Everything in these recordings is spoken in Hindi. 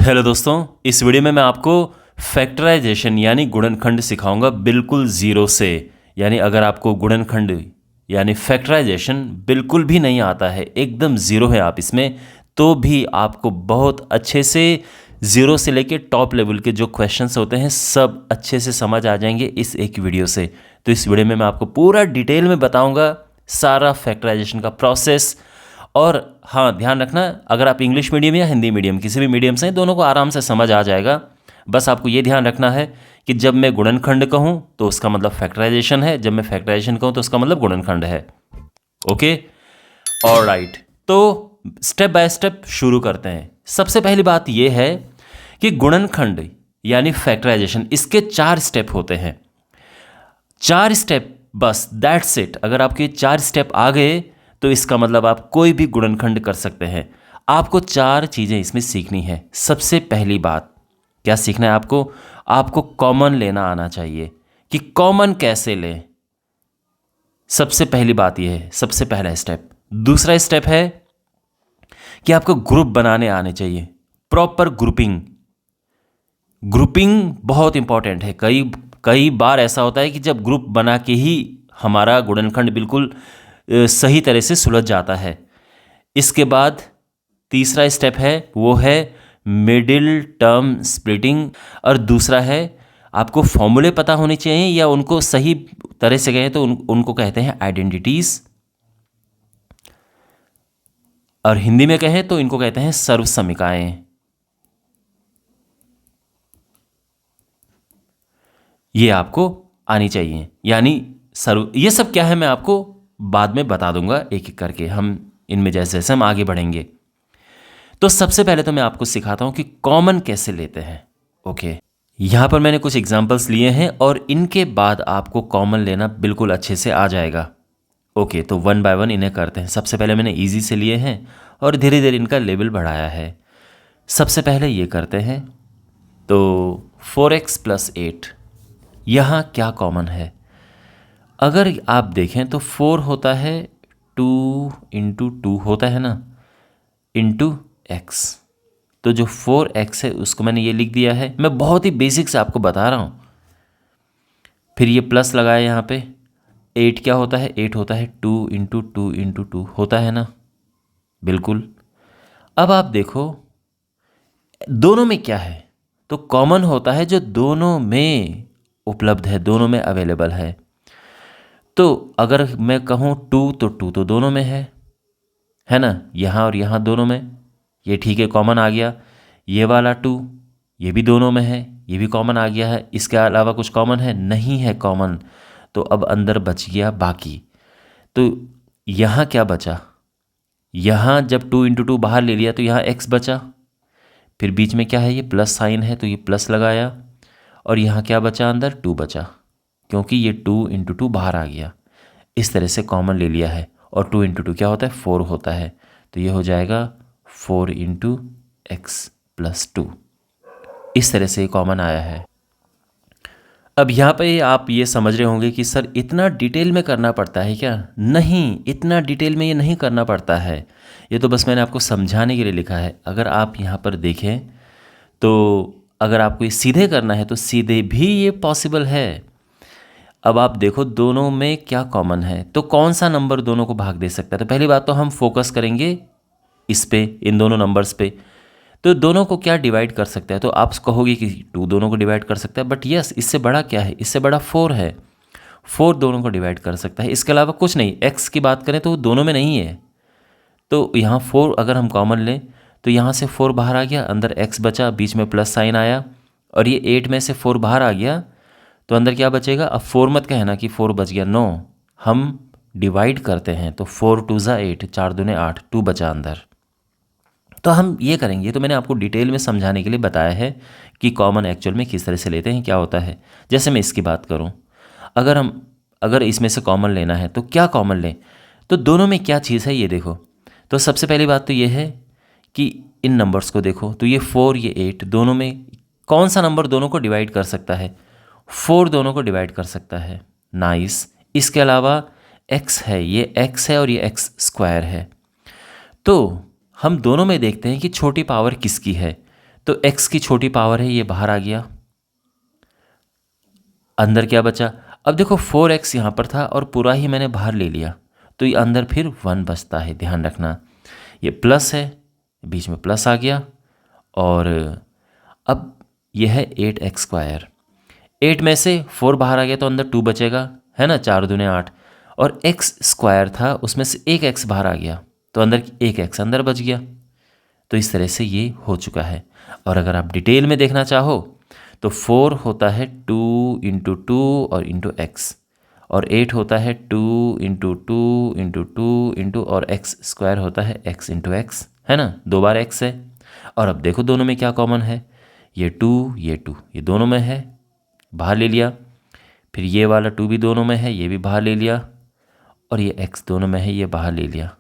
हेलो दोस्तों, इस वीडियो में मैं आपको फैक्टराइजेशन यानी गुणनखंड सिखाऊंगा बिल्कुल ज़ीरो से। यानी अगर आपको गुणनखंड यानी फैक्टराइजेशन बिल्कुल भी नहीं आता है, एकदम ज़ीरो है आप इसमें, तो भी आपको बहुत अच्छे से ज़ीरो से लेके टॉप लेवल के जो क्वेश्चंस होते हैं सब अच्छे से समझ आ जाएंगे इस एक वीडियो से। तो इस वीडियो में मैं आपको पूरा डिटेल में बताऊँगा सारा फैक्टराइजेशन का प्रोसेस। और हाँ, ध्यान रखना, अगर आप इंग्लिश मीडियम या हिंदी मीडियम किसी भी मीडियम से हैं, दोनों को आराम से समझ आ जाएगा। बस आपको ये ध्यान रखना है कि जब मैं गुणनखंड कहूँ तो उसका मतलब फैक्टराइजेशन है, जब मैं फैक्टराइजेशन कहूँ तो उसका मतलब गुणनखंड है। Okay, alright. तो स्टेप बाय स्टेप शुरू करते हैं। सबसे पहली बात यह है कि गुणनखंड यानी फैक्टराइजेशन, इसके 4 स्टेप होते हैं। 4 स्टेप, बस दैट्स इट। अगर आपके 4 स्टेप आ गए तो इसका मतलब आप कोई भी गुणनखंड कर सकते हैं। आपको 4 चीज़ें इसमें सीखनी है। सबसे पहली बात क्या सीखना है आपको कॉमन लेना आना चाहिए कि कॉमन कैसे लें। सबसे पहली बात यह है, सबसे पहला स्टेप। दूसरा स्टेप है कि आपको ग्रुप बनाने आने चाहिए, प्रॉपर ग्रुपिंग। ग्रुपिंग बहुत इंपॉर्टेंट है। कई बार ऐसा होता है कि जब ग्रुप बना के ही हमारा गुणनखंड बिल्कुल सही तरह से सुलझ जाता है। इसके बाद तीसरा स्टेप है, वो है मिडिल टर्म स्प्लिटिंग। और दूसरा है, आपको फॉर्मूले पता होने चाहिए, या उनको सही तरह से कहें तो उनको कहते हैं आइडेंटिटीज, और हिंदी में कहें तो इनको कहते हैं सर्वसमीकाएं। ये आपको आनी चाहिए। यानी ये सब क्या है मैं आपको बाद में बता दूंगा एक एक करके, हम इनमें जैसे जैसे हम आगे बढ़ेंगे। तो सबसे पहले तो मैं आपको सिखाता हूं कि कॉमन कैसे लेते हैं। ओके, यहां पर मैंने कुछ एग्जांपल्स लिए हैं और इनके बाद आपको कॉमन लेना बिल्कुल अच्छे से आ जाएगा। ओके, तो वन बाय वन इन्हें करते हैं। सबसे पहले मैंने इजी से लिए हैं और धीरे धीरे इनका लेवल बढ़ाया है। सबसे पहले ये करते हैं, तो 4x + 8, यहाँ क्या कॉमन है? अगर आप देखें तो 4 होता है 2 × 2 होता है ना, इंटू x। तो जो 4x है उसको मैंने ये लिख दिया है। मैं बहुत ही बेसिक से आपको बता रहा हूँ। फिर ये प्लस लगाया यहाँ पे। 8 क्या होता है? 8 होता है 2 × 2 × 2 होता है ना, बिल्कुल। अब आप देखो दोनों में क्या है, तो कॉमन होता है जो दोनों में उपलब्ध है, दोनों में अवेलेबल है। तो अगर मैं कहूँ 2 तो 2 तो दोनों में है ना, यहाँ और यहाँ दोनों में, ये ठीक है, कॉमन आ गया। ये वाला 2 ये भी दोनों में है, ये भी कॉमन आ गया है। इसके अलावा कुछ कॉमन है? नहीं है कॉमन। तो अब अंदर बच गया बाकी। तो यहाँ क्या बचा? यहाँ जब 2 × 2 बाहर ले लिया तो यहाँ x बचा। फिर बीच में क्या है? ये प्लस साइन है तो ये प्लस लगाया। और यहाँ क्या बचा? अंदर 2 बचा, क्योंकि ये 2 × 2 बाहर आ गया। इस तरह से कॉमन ले लिया है। और 2 × 2 क्या होता है? 4 होता है। तो ये हो जाएगा 4 × x + 2। इस तरह से कॉमन आया है। अब यहाँ पे आप ये समझ रहे होंगे कि सर इतना डिटेल में करना पड़ता है क्या? नहीं, इतना डिटेल में ये नहीं करना पड़ता है। ये तो बस मैंने आपको समझाने के लिए लिखा है। अगर आप यहाँ पर देखें तो अगर आपको ये सीधे करना है तो सीधे भी ये पॉसिबल है। अब आप देखो दोनों में क्या कॉमन है, तो कौन सा नंबर दोनों को भाग दे सकता है? तो पहली बात तो हम फोकस करेंगे इस पे, इन दोनों नंबर्स पे। तो दोनों को क्या डिवाइड कर सकता है? तो आप कहोगे कि 2 दोनों को डिवाइड कर सकता है, बट यस, इससे बड़ा क्या है? इससे बड़ा 4 है। 4 दोनों को डिवाइड कर सकता है, इसके अलावा कुछ नहीं। x की बात करें तो वो दोनों में नहीं है। तो यहाँ 4 अगर हम कॉमन लें तो यहाँ से 4 बाहर आ गया, अंदर x बचा, बीच में प्लस साइन आया, और ये 8 में से 4 बाहर आ गया, तो अंदर क्या बचेगा? अब 4 मत कहना कि 4 बच गया, नो, हम डिवाइड करते हैं। तो 4 × 2 = 8, 4 × 2 = 8, 2 बचा अंदर। तो हम ये करेंगे। तो मैंने आपको डिटेल में समझाने के लिए बताया है कि कॉमन एक्चुअल में किस तरह से लेते हैं, क्या होता है। जैसे मैं इसकी बात करूं, अगर इसमें से कॉमन लेना है तो क्या कॉमन लें? तो दोनों में क्या चीज़ है ये देखो। तो सबसे पहली बात तो ये है कि इन नंबर्स को देखो, तो ये 4 ये 8, दोनों में कौन सा नंबर दोनों को डिवाइड कर सकता है? 4 दोनों को डिवाइड कर सकता है। नाइस। इसके अलावा x है, ये x है और ये x² है। तो हम दोनों में देखते हैं कि छोटी पावर किसकी है। तो x की छोटी पावर है, ये बाहर आ गया। अंदर क्या बचा? अब देखो 4x यहाँ पर था और पूरा ही मैंने बाहर ले लिया, तो ये अंदर फिर 1 बचता है। ध्यान रखना, ये प्लस है, बीच में प्लस आ गया। और अब यह है 8x²। 8 में से 4 बाहर आ गया तो अंदर 2 बचेगा, है ना, 4 दूने 8। और x² था, उसमें से एक x बाहर आ गया तो अंदर एक x अंदर बच गया। तो इस तरह से ये हो चुका है। और अगर आप डिटेल में देखना चाहो तो 4 होता है 2 × 2 और इंटू x, और 8 होता है 2 × 2 × 2 × और x² होता है x × x, है ना, 2 बार x है। और अब देखो दोनों में क्या कॉमन है, ये 2 ये दोनों में है, बाहर ले लिया। फिर ये वाला 2 भी दोनों में है, ये भी बाहर ले लिया। और ये x दोनों में है, ये बाहर ले लिया।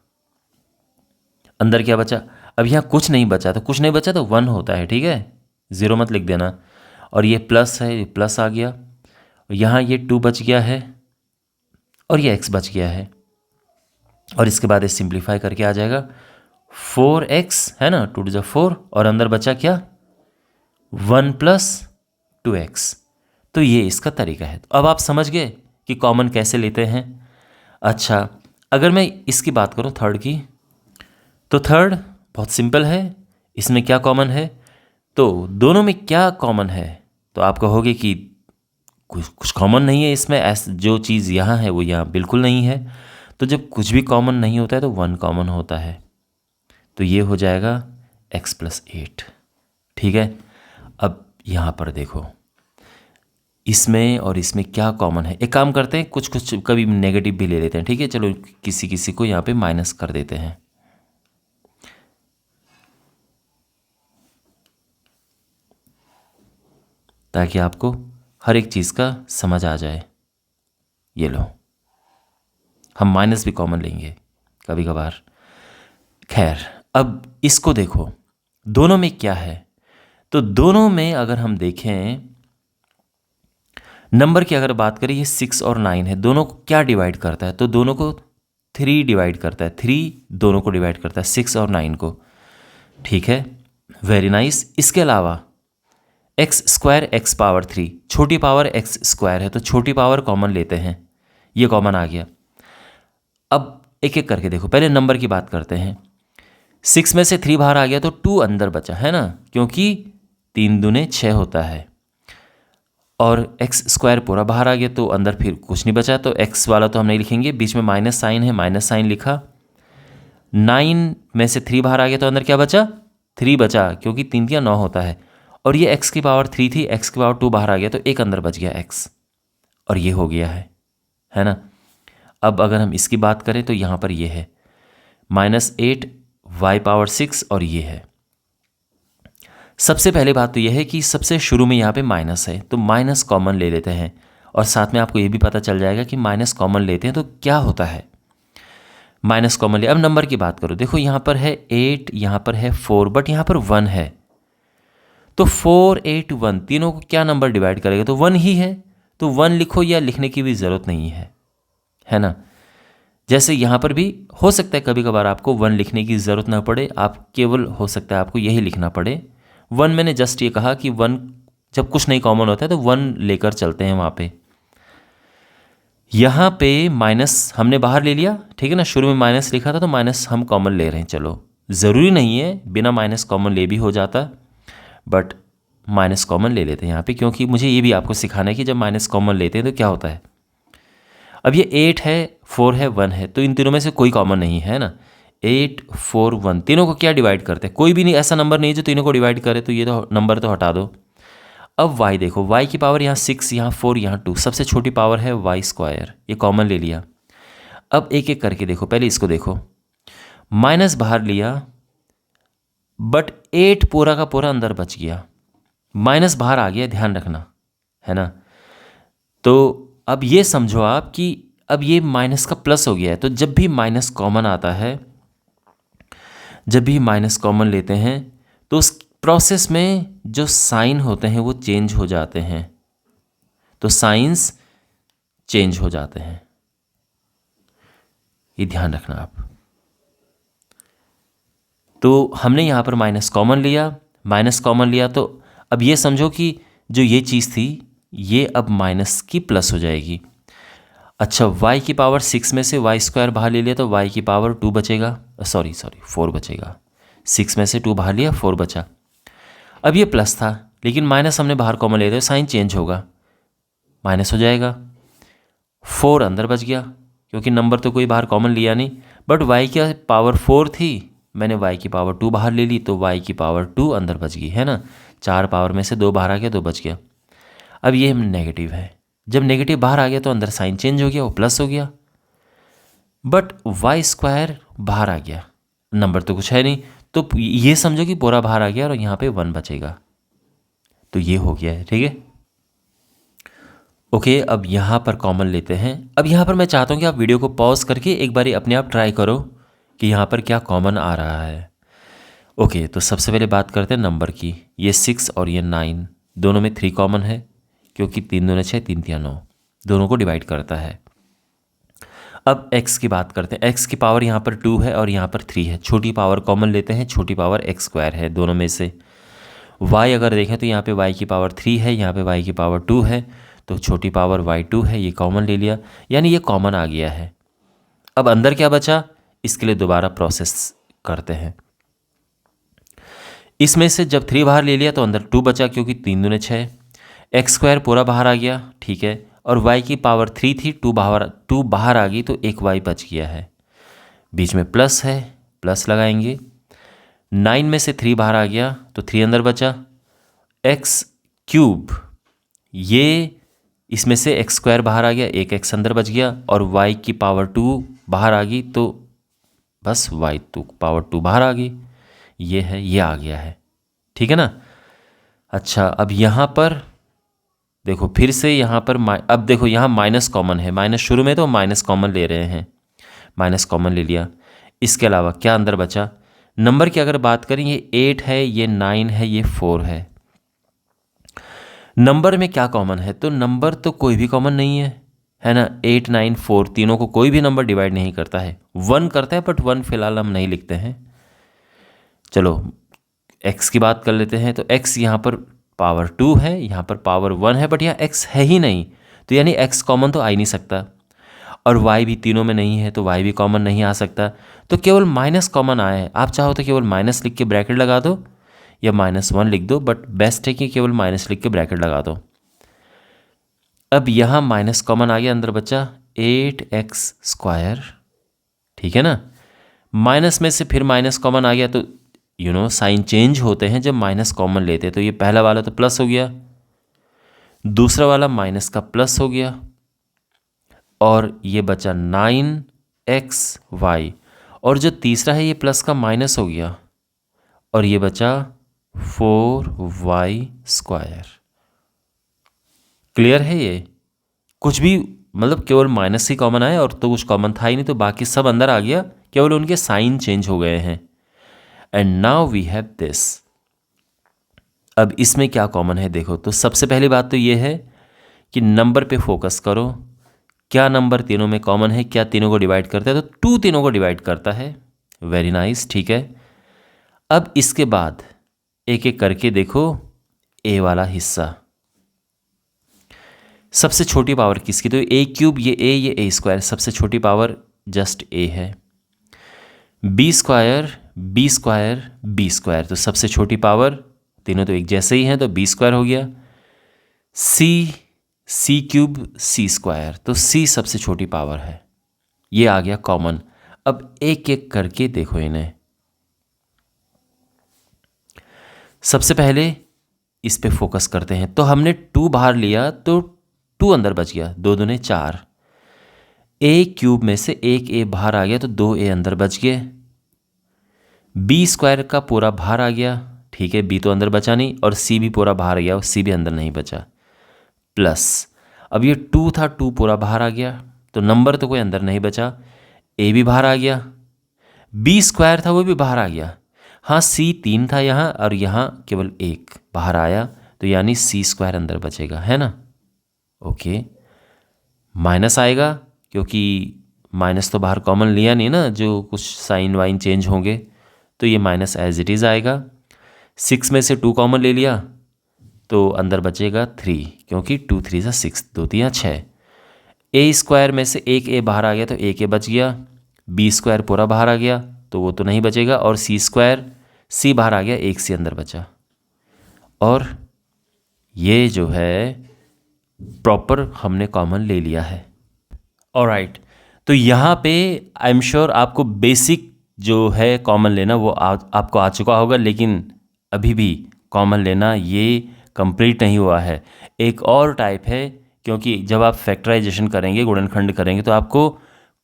अंदर क्या बचा? अब यहाँ कुछ नहीं बचा, तो कुछ नहीं बचा तो 1 होता है, ठीक है, 0 मत लिख देना। और ये प्लस है, ये प्लस आ गया। यहाँ ये 2 बच गया है और ये x बच गया है। और इसके बाद ये सिंप्लीफाई करके आ जाएगा 4x, है ना, 2 × 4, और अंदर बचा क्या, 1 + 2x। तो ये इसका तरीका है। तो अब आप समझ गए कि कॉमन कैसे लेते हैं। अच्छा, अगर मैं इसकी बात करूँ थर्ड की, तो थर्ड बहुत सिंपल है। इसमें क्या कॉमन है? तो दोनों में क्या कॉमन है? तो आप कहोगे कि कुछ कॉमन नहीं है इसमें, जो चीज़ यहाँ है वो यहाँ बिल्कुल नहीं है। तो जब कुछ भी कॉमन नहीं होता है तो 1 कॉमन होता है। तो ये हो जाएगा x + 8, ठीक है। अब यहाँ पर देखो, इसमें और इसमें क्या कॉमन है। एक काम करते हैं, कुछ कभी नेगेटिव भी ले लेते हैं, ठीक है। चलो किसी किसी को यहाँ पे माइनस कर देते हैं। ताकि आपको हर एक चीज़ का समझ आ जाए। ये लो, हम माइनस भी कॉमन लेंगे कभी कभार। खैर, अब इसको देखो, दोनों में क्या है। तो दोनों में अगर हम देखें, नंबर की अगर बात करें, ये 6 और 9 है, दोनों को क्या डिवाइड करता है? तो दोनों को 3 डिवाइड करता है। 3 दोनों को डिवाइड करता है, 6 और 9 को, ठीक है, वेरी नाइस। इसके अलावा x² x⁻3, छोटी पावर x² है, तो छोटी पावर कॉमन लेते हैं, ये कॉमन आ गया। अब एक एक करके देखो, पहले नंबर की बात करते हैं। 6 में से 3 बाहर आ गया तो 2 अंदर बचा, है ना, क्योंकि 3 दूने 6 होता है। और x² पूरा बाहर आ गया तो अंदर फिर कुछ नहीं बचा, तो x वाला तो हम नहीं लिखेंगे, बीच में माइनस साइन है, माइनस साइन लिखा। 9 में से 3 बाहर आ गया तो अंदर क्या बचा? 3 बचा, क्योंकि 3 × 9 होता है। और ये x⁻3 थी, x⁻2 बाहर आ गया तो एक अंदर बच गया x, और ये हो गया है ना। अब अगर हम इसकी बात करें तो यहाँ पर ये है -8 y⁻6, और ये है। सबसे पहले बात तो यह है कि सबसे शुरू में यहाँ पे माइनस है, तो माइनस कॉमन ले लेते हैं। और साथ में आपको ये भी पता चल जाएगा कि माइनस कॉमन लेते हैं तो क्या होता है। माइनस कॉमन ले। अब नंबर की बात करो, देखो यहाँ पर है 8, यहाँ पर है 4, बट यहाँ पर 1 है। तो 4, 8, 1 तीनों को क्या नंबर डिवाइड करेगा? तो 1 ही है, तो 1 लिखो, या लिखने की भी ज़रूरत नहीं है ना। जैसे यहाँ पर भी हो सकता है कभी कभार आपको 1 लिखने की ज़रूरत ना पड़े, आप केवल हो सकता है आपको यही लिखना पड़े 1। मैंने जस्ट ये कहा कि 1 जब कुछ नहीं कॉमन होता है तो 1 लेकर चलते हैं वहाँ पे। यहाँ पे माइनस हमने बाहर ले लिया, ठीक है ना, शुरू में माइनस लिखा था तो माइनस हम कॉमन ले रहे हैं। चलो, ज़रूरी नहीं है बिना माइनस कॉमन ले भी हो जाता, बट माइनस कॉमन ले लेते हैं यहाँ पे, क्योंकि मुझे ये भी आपको सिखाना है कि जब माइनस कॉमन लेते हैं तो क्या होता है। अब ये 8 है, 4 है, 1 है, तो इन तीनों में से कोई कॉमन नहीं है ना। 8, 4, 1 तीनों को क्या डिवाइड करते हैं? कोई भी नहीं, ऐसा नंबर नहीं जो तीनों को डिवाइड करे, तो ये तो नंबर तो हटा दो। अब y देखो, y की पावर यहाँ 6, यहाँ 4, यहाँ 2, सबसे छोटी पावर है y², ये कॉमन ले लिया। अब एक एक करके देखो, पहले इसको देखो, माइनस बाहर लिया, बट 8 पूरा का पूरा अंदर बच गया, माइनस बाहर आ गया, ध्यान रखना, है ना। तो अब ये समझो आप कि अब ये माइनस का प्लस हो गया है, तो जब भी माइनस कॉमन आता है, जब भी माइनस कॉमन लेते हैं, तो उस प्रोसेस में जो साइन होते हैं वो चेंज हो जाते हैं, तो साइंस चेंज हो जाते हैं, ये ध्यान रखना आप। तो हमने यहाँ पर माइनस कॉमन लिया, माइनस कॉमन लिया तो अब ये समझो कि जो ये चीज़ थी ये अब माइनस की प्लस हो जाएगी। अच्छा, y की पावर 6 में से y स्क्वायर बाहर ले लिया तो y की पावर 2 बचेगा, सॉरी 4 बचेगा। 6 में से 2 बाहर लिया, 4 बचा। अब ये प्लस था लेकिन माइनस हमने बाहर कॉमन ले लिया तो साइन चेंज होगा, माइनस हो जाएगा। 4 अंदर बच गया क्योंकि नंबर तो कोई बाहर कॉमन लिया नहीं, बट y की पावर 4 थी, मैंने y की पावर 2 बाहर ले ली तो y की पावर 2 अंदर बच गई, है ना। 4 पावर में से 2 बाहर आ गया, 2 बच गया। अब ये नेगेटिव है, जब नेगेटिव बाहर आ गया तो अंदर साइन चेंज हो गया, वो प्लस हो गया। बट y स्क्वायर बाहर आ गया, नंबर तो कुछ है नहीं, तो ये समझो कि पूरा बाहर आ गया और यहाँ पे 1 बचेगा, तो ये हो गया है, ठीक है। ओके, अब यहाँ पर कॉमन लेते हैं। अब यहाँ पर मैं चाहता हूँ कि आप वीडियो को पॉज करके एक बारी अपने आप ट्राई करो कि यहाँ पर क्या कॉमन आ रहा है। ओके, तो सबसे पहले बात करते हैं नंबर की। ये 6 और ये 9 दोनों में 3 कॉमन है क्योंकि 3 दूने 6, 3 तिया 9, दोनों को डिवाइड करता है। अब x की बात करते हैं। x की पावर यहाँ पर 2 है और यहाँ पर 3 है, छोटी पावर कॉमन लेते हैं, छोटी पावर x स्क्वायर है दोनों में से। y अगर देखें तो यहाँ पे y की पावर 3 है, यहाँ पे y की पावर 2 है, तो छोटी पावर y2 है, ये कॉमन ले लिया, यानी ये कॉमन आ गया है। अब अंदर क्या बचा, इसके लिए दोबारा प्रोसेस करते हैं। इसमें से जब 3 बाहर ले लिया तो अंदर 2 बचा क्योंकि 3 दूने 6, एक्स स्क्वायर पूरा बाहर आ गया, ठीक है, और y की पावर 3 थी, 2 बाहर आ गई तो एक y बच गया है। बीच में प्लस है, प्लस लगाएंगे। 9 में से 3 बाहर आ गया तो 3 अंदर बचा। एक्स क्यूब, ये इसमें से एक्स स्क्वायर बाहर आ गया, एक एक्स अंदर बच गया, और y की पावर 2 बाहर आ गई तो बस y पावर 2 बाहर आ गई, ये है, ये आ गया है, ठीक है ना। अच्छा, अब यहाँ पर देखो फिर से यहाँ पर अब देखो यहाँ माइनस कॉमन है, माइनस शुरू में तो माइनस कॉमन ले रहे हैं, माइनस कॉमन ले लिया। इसके अलावा क्या अंदर बचा, नंबर की अगर बात करें ये 8 है, ये 9 है, ये 4 है। नंबर में क्या कॉमन है, तो नंबर तो कोई भी कॉमन नहीं है ना। 8, 9, 4 तीनों को कोई भी नंबर डिवाइड नहीं करता है, 1 करता है, बट 1 फिलहाल हम नहीं लिखते हैं। चलो x की बात कर लेते हैं, तो x यहाँ पर पावर 2 है, यहाँ पर पावर 1 है, बट यहाँ x है ही नहीं, तो यानी x कॉमन तो आ ही नहीं सकता, और y भी तीनों में नहीं है तो y भी कॉमन नहीं आ सकता, तो केवल माइनस कॉमन आया है। आप चाहो तो केवल माइनस लिख के ब्रैकेट लगा दो या -1 लिख दो, बट बेस्ट है कि केवल माइनस लिख के ब्रैकेट लगा दो। अब यहाँ माइनस कॉमन आ गया, अंदर बचा 8x स्क्वायर, ठीक है ना। माइनस में से फिर माइनस कॉमन आ गया तो साइन चेंज होते हैं जब माइनस कॉमन लेते हैं, तो ये पहला वाला तो प्लस हो गया, दूसरा वाला माइनस का प्लस हो गया, और ये बचा 9xy, और जो तीसरा है ये प्लस का माइनस हो गया, और ये बचा 4y स्क्वायर। क्लियर है, ये कुछ भी मतलब केवल माइनस ही कॉमन आया और तो कुछ कॉमन था ही नहीं, तो बाकी सब अंदर आ गया, केवल उनके साइन चेंज हो गए हैं। And now we have this. अब इसमें क्या कॉमन है देखो, तो सबसे पहली बात तो ये है कि नंबर पे फोकस करो, क्या नंबर तीनों में कॉमन है, क्या तीनों को डिवाइड करता है, तो 2 तीनों को डिवाइड करता है, वेरी नाइस, ठीक है। अब इसके बाद एक एक करके देखो ए वाला हिस्सा, सबसे छोटी पावर किसकी, तो a क्यूब, ये a स्क्वायर, सबसे छोटी पावर जस्ट a है। b square, b square, b square, तो सबसे छोटी पावर, तीनों तो एक जैसे ही हैं तो b स्क्वायर हो गया। c क्यूब, c स्क्वायर, तो c सबसे छोटी पावर है, ये आ गया कॉमन। अब एक एक करके देखो इन्हें। सबसे पहले इस पे फोकस करते हैं, तो हमने 2 बाहर लिया तो 2 अंदर बच गया, 2 दूने 4। a क्यूब में से एक a बाहर आ गया तो 2a अंदर बच गए। b स्क्वायर का पूरा बाहर आ गया, ठीक है, b तो अंदर बचा नहीं, और c भी पूरा बाहर आ गया, और c भी अंदर नहीं बचा, प्लस अब ये 2 था, 2 पूरा बाहर आ गया, तो नंबर तो कोई अंदर नहीं बचा, a भी बाहर आ गया, b स्क्वायर था वो भी बाहर आ गया, हाँ c 3 था यहाँ, और यहाँ केवल 1 बाहर आया, तो यानी c स्क्वायर अंदर बचेगा, है ना। ओके, माइनस आएगा क्योंकि माइनस तो बाहर कॉमन लिया नहीं ना, जो कुछ साइन वाइन चेंज होंगे, तो ये माइनस एज इट इज़ आएगा। 6 में से 2 कॉमन ले लिया तो अंदर बचेगा 3, क्योंकि 2 3 सा 6, 2 3 6। ए स्क्वायर में से एक ए बाहर आ गया तो एक ए बच गया, बी स्क्वायर पूरा बाहर आ गया तो वो तो नहीं बचेगा, और सी स्क्वायर, सी बाहर आ गया, एक सी अंदर बचा। और ये जो है प्रॉपर हमने कॉमन ले लिया है। ऑलराइट, तो यहाँ पे आई एम श्योर आपको बेसिक जो है कॉमन लेना वो आपको आ चुका होगा, लेकिन अभी भी कॉमन लेना ये कंप्लीट नहीं हुआ है। एक और टाइप है, क्योंकि जब आप फैक्टराइजेशन करेंगे, गुणनखंड करेंगे, तो आपको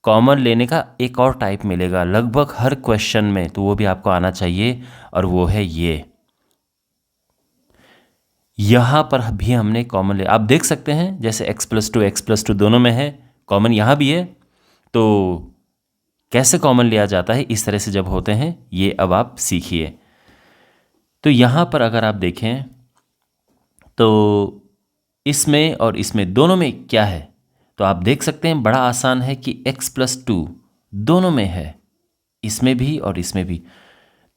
कॉमन लेने का एक और टाइप मिलेगा लगभग हर क्वेश्चन में, तो वो भी आपको आना चाहिए, और वो है ये। यहाँ पर भी हमने कॉमन ले, आप देख सकते हैं जैसे x+2 दोनों में है, कॉमन यहाँ भी है, तो कैसे कॉमन लिया जाता है इस तरह से जब होते हैं, ये अब आप सीखिए। तो यहाँ पर अगर आप देखें तो इसमें और इसमें दोनों में क्या है, तो आप देख सकते हैं बड़ा आसान है कि x+2 दोनों में है, इसमें भी और इसमें भी,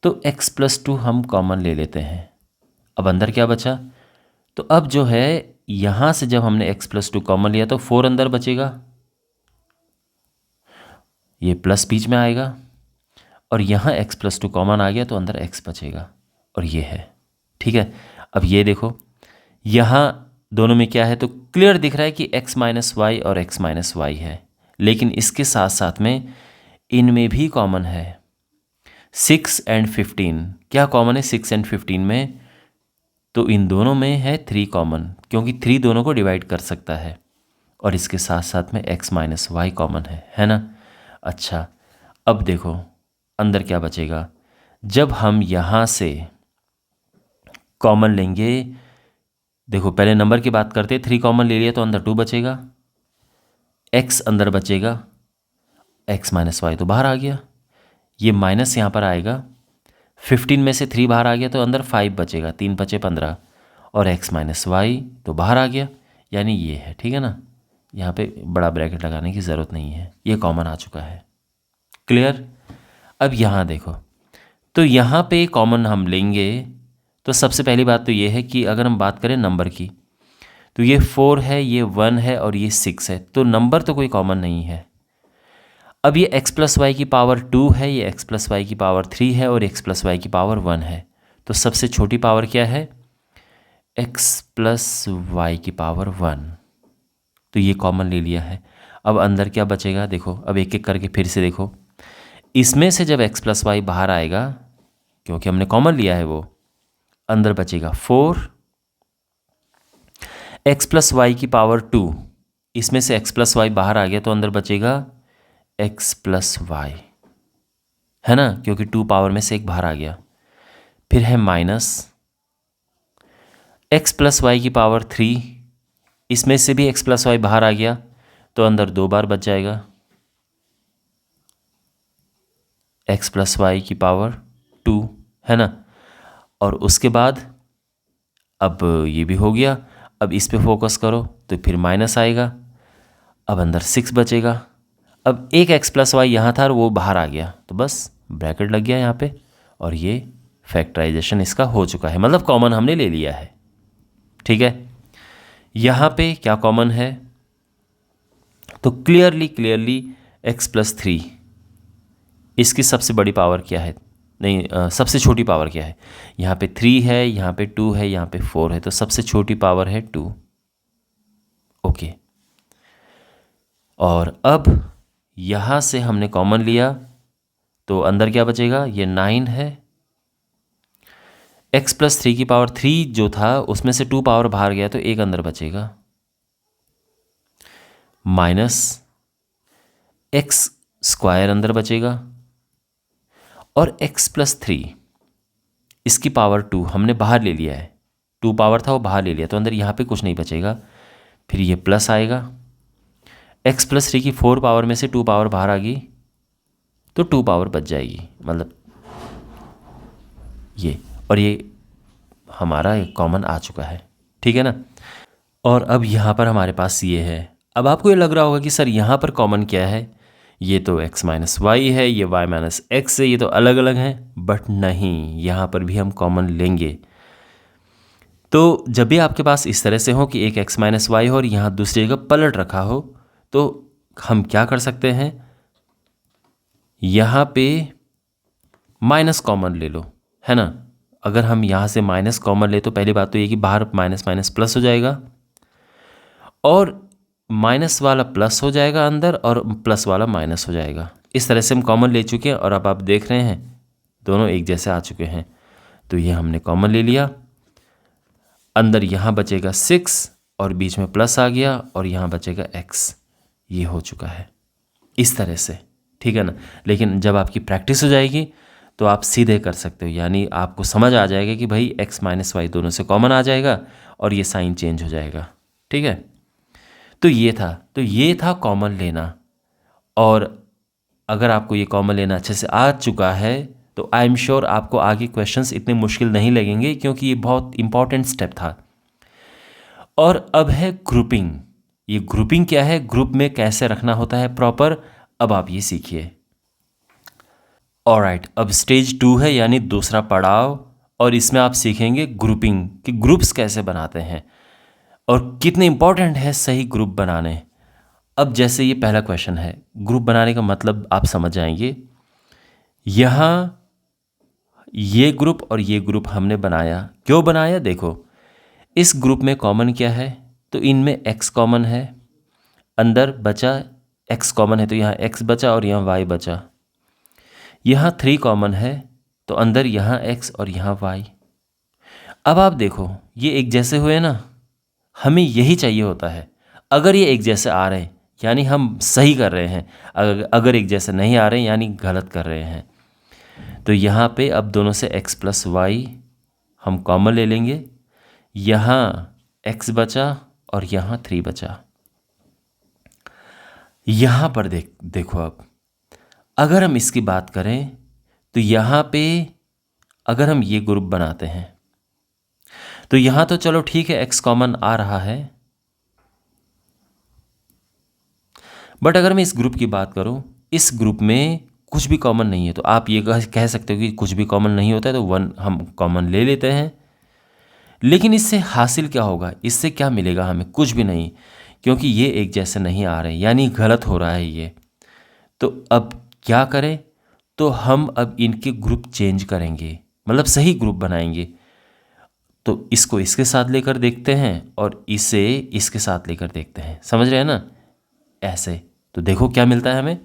तो x+2 हम कॉमन ले लेते हैं। अब अंदर क्या बचा, तो अब जो है यहाँ से जब हमने x+2 कॉमन लिया तो 4 अंदर बचेगा, ये प्लस बीच में आएगा, और यहाँ x+2 कॉमन आ गया तो अंदर x बचेगा, और ये है। ठीक है, अब ये देखो यहाँ दोनों में क्या है, तो क्लियर दिख रहा है कि x - y और x - y है, लेकिन इसके साथ साथ में इनमें भी कॉमन है 6 और 15। क्या कॉमन है 6 और 15 में, तो इन दोनों में है 3 कॉमन, क्योंकि 3 दोनों को डिवाइड कर सकता है, और इसके साथ साथ में x - y कॉमन है ना। अच्छा, अब देखो अंदर क्या बचेगा, जब हम यहाँ से कॉमन लेंगे, देखो पहले नंबर की बात करते, 3 कॉमन ले लिया तो अंदर 2 बचेगा, x अंदर बचेगा, x - y तो बाहर आ गया, ये माइनस यहाँ पर आएगा, 15 में से 3 बाहर आ गया तो अंदर 5 बचेगा, 3 5 15, और x - y तो बाहर आ गया, यानी ये है। ठीक है ना, यहाँ पे बड़ा ब्रैकेट लगाने की ज़रूरत नहीं है, ये कॉमन आ चुका है। क्लियर। अब यहाँ देखो, तो यहाँ पे कॉमन हम लेंगे, तो सबसे पहली बात तो ये है कि अगर हम बात करें नंबर की, तो ये 4 है, ये 1 है, और ये 6 है, तो नंबर तो कोई कॉमन नहीं है। अब ये x+y की पावर 2 है, ये x+y की पावर 3 है, और x+y की पावर 1 है, तो सबसे छोटी पावर क्या है, x+y की पावर 1, तो ये कॉमन ले लिया है। अब अंदर क्या बचेगा, देखो अब एक एक करके फिर से देखो, इसमें से जब x+y बाहर आएगा, क्योंकि हमने कॉमन लिया है, वो अंदर बचेगा 4, x+y की पावर 2, इसमें से x+y बाहर आ गया तो अंदर बचेगा x+y, है ना, क्योंकि 2 पावर में से एक बाहर आ गया। फिर है माइनस x+y की पावर 3, इसमें से भी x+y बाहर आ गया तो अंदर 2 बार बच जाएगा, x+y की पावर 2, है ना। और उसके बाद अब ये भी हो गया, अब इस पे फोकस करो तो फिर माइनस आएगा, अब अंदर 6 बचेगा। अब एक x+y यहाँ था और वो बाहर आ गया, तो बस ब्रैकेट लग गया यहाँ पे, और ये फैक्टराइजेशन इसका हो चुका है, मतलब कॉमन हमने ले लिया है। ठीक है, यहाँ पे क्या कॉमन है, तो क्लियरली x+3, इसकी सबसे बड़ी पावर क्या है, नहीं सबसे छोटी पावर क्या है, यहाँ पे 3 है, यहाँ पे 2 है, यहाँ पे 4 है, तो सबसे छोटी पावर है 2। ओके, और अब यहाँ से हमने कॉमन लिया तो अंदर क्या बचेगा, ये 9 है, x+3 की पावर 3 जो था उसमें से 2 पावर बाहर गया तो एक अंदर बचेगा, माइनस x² अंदर बचेगा, और x+3 इसकी पावर 2 हमने बाहर ले लिया है, 2 पावर था वो बाहर ले लिया, तो अंदर यहाँ पे कुछ नहीं बचेगा, फिर ये प्लस आएगा, x+3 की 4 पावर में से 2 पावर बाहर आ गई तो 2 पावर बच जाएगी, मतलब ये, और ये हमारा एक कॉमन आ चुका है। ठीक है ना। और अब यहाँ पर हमारे पास ये है। अब आपको ये लग रहा होगा कि सर यहाँ पर कॉमन क्या है, ये तो x माइनस वाई है, ये y माइनस एक्स है, ये तो अलग अलग हैं, बट नहीं, यहाँ पर भी हम कॉमन लेंगे। तो जब भी आपके पास इस तरह से हो कि एक x माइनस वाई हो और यहाँ दूसरी जगह पलट रखा हो, तो हम क्या कर सकते हैं, यहाँ पे माइनस कॉमन ले लो, है ना। अगर हम यहाँ से माइनस कॉमन ले तो पहली बात तो ये कि बाहर माइनस माइनस प्लस हो जाएगा, और माइनस वाला प्लस हो जाएगा अंदर, और प्लस वाला माइनस हो जाएगा। इस तरह से हम कॉमन ले चुके हैं, और अब आप देख रहे हैं दोनों एक जैसे आ चुके हैं। तो ये हमने कॉमन ले लिया, अंदर यहाँ बचेगा 6 और बीच में प्लस आ गया, और यहाँ बचेगा x। ये हो चुका है इस तरह से, ठीक है ना। लेकिन जब आपकी प्रैक्टिस हो जाएगी तो आप सीधे कर सकते हो, यानी आपको समझ आ जाएगा कि भाई x माइनस वाई दोनों से कॉमन आ जाएगा और ये साइन चेंज हो जाएगा, ठीक है। तो ये था कॉमन लेना। और अगर आपको ये कॉमन लेना अच्छे से आ चुका है तो आई एम श्योर आपको आगे क्वेश्चंस इतने मुश्किल नहीं लगेंगे, क्योंकि ये बहुत इंपॉर्टेंट स्टेप था। और अब है ग्रुपिंग। ये ग्रुपिंग क्या है, ग्रुप में कैसे रखना होता है प्रॉपर, अब आप ये सीखिए। ऑलराइट, अब स्टेज 2 है, यानी दूसरा पड़ाव, और इसमें आप सीखेंगे ग्रुपिंग कि ग्रुप्स कैसे बनाते हैं और कितने इंपॉर्टेंट है सही ग्रुप बनाने। अब जैसे ये पहला क्वेश्चन है, ग्रुप बनाने का मतलब आप समझ जाएंगे। यहाँ ये ग्रुप और ये ग्रुप हमने बनाया, क्यों बनाया, देखो इस ग्रुप में कॉमन क्या है, तो इनमें x कॉमन है, अंदर बचा x कॉमन है तो यहाँ x बचा और यहाँ y बचा। यहाँ 3 कॉमन है तो अंदर यहाँ x और यहाँ y। अब आप देखो ये एक जैसे हुए ना, हमें यही चाहिए होता है। अगर ये एक जैसे आ रहे हैं यानी हम सही कर रहे हैं, अगर एक जैसे नहीं आ रहे हैं यानी गलत कर रहे हैं। तो यहाँ पे अब दोनों से x प्लस वाई हम कॉमन ले लेंगे, यहाँ x बचा और यहाँ 3 बचा। यहाँ पर देखो अब अगर हम इसकी बात करें तो यहाँ पे अगर हम ये ग्रुप बनाते हैं तो यहाँ तो चलो ठीक है x कॉमन आ रहा है, बट अगर मैं इस ग्रुप की बात करूँ, इस ग्रुप में कुछ भी कॉमन नहीं है। तो आप ये कह सकते हो कि कुछ भी कॉमन नहीं होता है तो 1 हम कॉमन ले लेते हैं। लेकिन इससे हासिल क्या होगा, इससे क्या मिलेगा हमें, कुछ भी नहीं, क्योंकि ये एक जैसे नहीं आ रहे यानी गलत हो रहा है ये। तो अब क्या करें, तो हम अब इनके ग्रुप चेंज करेंगे, मतलब सही ग्रुप बनाएंगे। तो इसको इसके साथ लेकर देखते हैं और इसे इसके साथ लेकर देखते हैं, समझ रहे हैं ना, ऐसे। तो देखो क्या मिलता है हमें।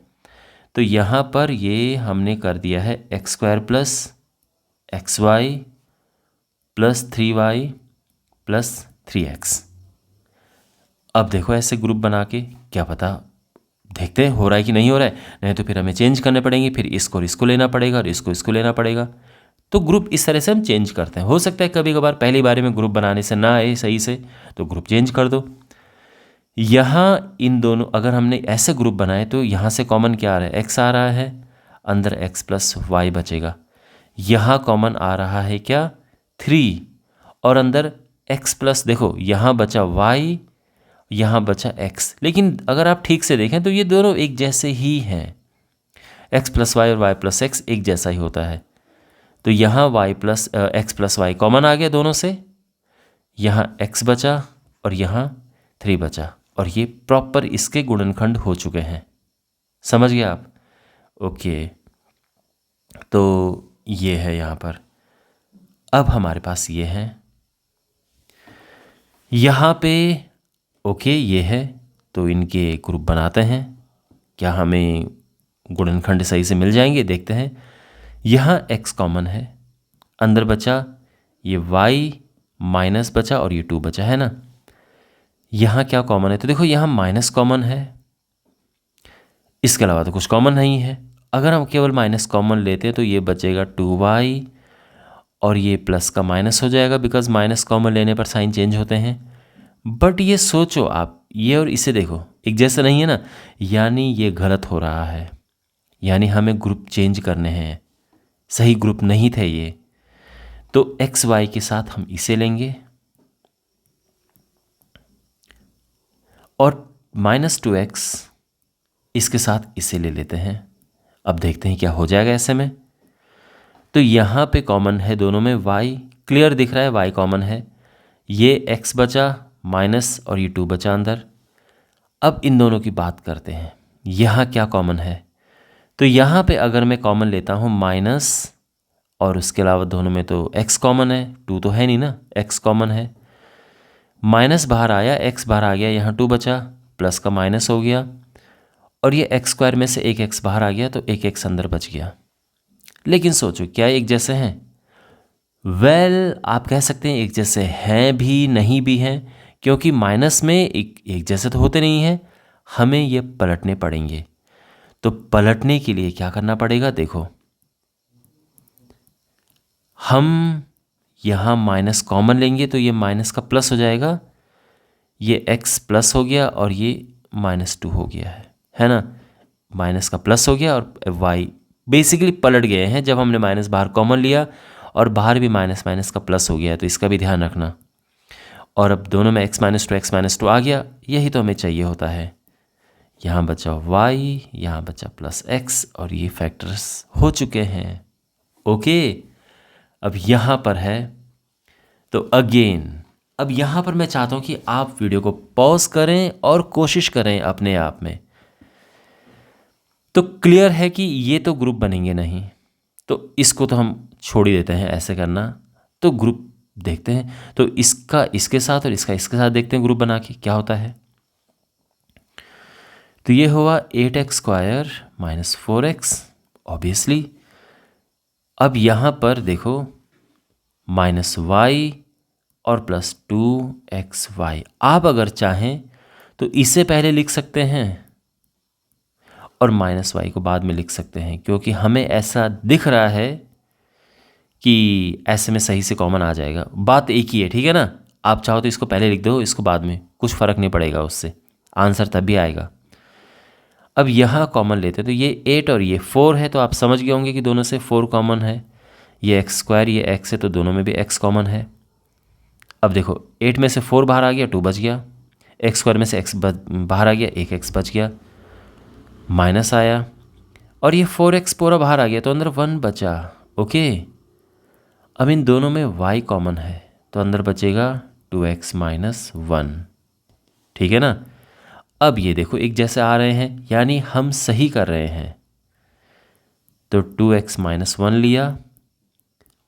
तो यहाँ पर ये हमने कर दिया है X square plus X Y plus 3y plus 3x। अब देखो ऐसे ग्रुप बना के क्या पता, देखते हैं हो रहा है कि नहीं हो रहा है, नहीं तो फिर हमें चेंज करने पड़ेंगे, फिर इसको इसको लेना पड़ेगा और इसको लेना पड़ेगा। तो ग्रुप इस तरह से हम चेंज करते हैं। हो सकता है कभी कभार पहली बारी में ग्रुप बनाने से ना आए सही से, तो ग्रुप चेंज कर दो। यहाँ इन दोनों अगर हमने ऐसे ग्रुप बनाए तो यहाँ से कॉमन क्या आ रहा है, x आ रहा है, अंदर x प्लस वाई बचेगा। यहाँ कॉमन आ रहा है क्या, 3, और अंदर x प्लस, देखो यहाँ बचा y, यहाँ बचा x। लेकिन अगर आप ठीक से देखें तो ये दोनों एक जैसे ही हैं, x प्लस वाई और y प्लस एक्स एक जैसा ही होता है। तो यहाँ x प्लस वाई कॉमन आ गया दोनों से, यहाँ x बचा और यहाँ 3 बचा, और ये प्रॉपर इसके गुणनखंड हो चुके हैं। समझ गए आप, ओके। तो ये है यहाँ पर। अब हमारे पास ये है यहाँ पे, ओके ये है। तो इनके ग्रुप बनाते हैं, क्या हमें गुणनखंड सही से मिल जाएंगे, देखते हैं। यहाँ x कॉमन है, अंदर बचा ये y माइनस बचा और ये 2 बचा, है ना। यहाँ क्या कॉमन है, तो देखो यहाँ माइनस कॉमन है, इसके अलावा तो कुछ कॉमन नहीं है। अगर हम केवल माइनस कॉमन लेते हैं तो ये बचेगा 2y और ये प्लस का माइनस हो जाएगा, बिकॉज माइनस कॉमन लेने पर साइन चेंज होते हैं। बट ये सोचो आप, ये और इसे देखो एक जैसा नहीं है ना, यानी ये गलत हो रहा है, यानी हमें ग्रुप चेंज करने हैं, सही ग्रुप नहीं थे ये। तो एक्स वाई के साथ हम इसे लेंगे और -2x इसके साथ इसे ले लेते हैं। अब देखते हैं क्या हो जाएगा ऐसे में। तो यहाँ पे कॉमन है दोनों में y, क्लियर दिख रहा है y कॉमन है, ये x बचा माइनस और ये 2 बचा अंदर। अब इन दोनों की बात करते हैं, यहाँ क्या कॉमन है। तो यहाँ पे अगर मैं कॉमन लेता हूँ माइनस, और उसके अलावा दोनों में तो x कॉमन है, 2 तो है नहीं ना, x कॉमन है। माइनस बाहर आया, x बाहर आ गया, यहाँ 2 बचा, प्लस का माइनस हो गया, और ये x स्क्वायर में से एक x बाहर आ गया तो एक x अंदर बच गया। लेकिन सोचो क्या एक जैसे हैं? आप कह सकते हैं एक जैसे हैं भी नहीं भी हैं, क्योंकि माइनस में एक जैसे तो होते नहीं हैं, हमें ये पलटने पड़ेंगे। तो पलटने के लिए क्या करना पड़ेगा, देखो हम यहाँ माइनस कॉमन लेंगे तो ये माइनस का प्लस हो जाएगा, ये x प्लस हो गया और ये -2 हो गया है ना। माइनस का प्लस हो गया और y बेसिकली पलट गए हैं जब हमने माइनस बाहर कॉमन लिया, और बाहर भी माइनस माइनस का प्लस हो गया है, तो इसका भी ध्यान रखना। और अब दोनों में x -2 आ गया, यही तो हमें चाहिए होता है। यहाँ बचा y, यहाँ बचा +x, और ये फैक्टर्स हो चुके हैं। ओके, अब यहाँ पर है तो अगेन, अब यहाँ पर मैं चाहता हूँ कि आप वीडियो को पॉज करें और कोशिश करें अपने आप में। तो क्लियर है कि ये तो ग्रुप बनेंगे नहीं, तो इसको तो हम छोड़ ही देते हैं ऐसे करना। तो ग्रुप देखते हैं, तो इसका इसके साथ और इसका इसके साथ देखते हैं ग्रुप बना के क्या होता है। तो ये हुआ 8x² - 4x ऑब्वियसली। अब यहाँ पर देखो -y और +2xy, आप अगर चाहें तो इसे पहले लिख सकते हैं और -y को बाद में लिख सकते हैं, क्योंकि हमें ऐसा दिख रहा है कि ऐसे में सही से कॉमन आ जाएगा। बात एक ही है, ठीक है ना। आप चाहो तो इसको पहले लिख दो, इसको बाद में, कुछ फ़र्क नहीं पड़ेगा, उससे आंसर तब भी आएगा। अब यहाँ कॉमन लेते हैं तो ये 8 और ये 4 है, तो आप समझ गए होंगे कि दोनों से 4 कॉमन है। ये x², ये x है, तो दोनों में भी x कॉमन है। अब देखो 8 में से 4 बाहर आ गया, 2 बच गया, x² में से x बाहर आ गया, एक x बच गया, माइनस आया, और ये 4x पूरा बाहर आ गया तो अंदर 1 बचा। ओके, अब इन दोनों में y कॉमन है तो अंदर बचेगा 2x - 1, ठीक है ना। अब ये देखो एक जैसे आ रहे हैं, यानी हम सही कर रहे हैं। तो 2x - 1 लिया,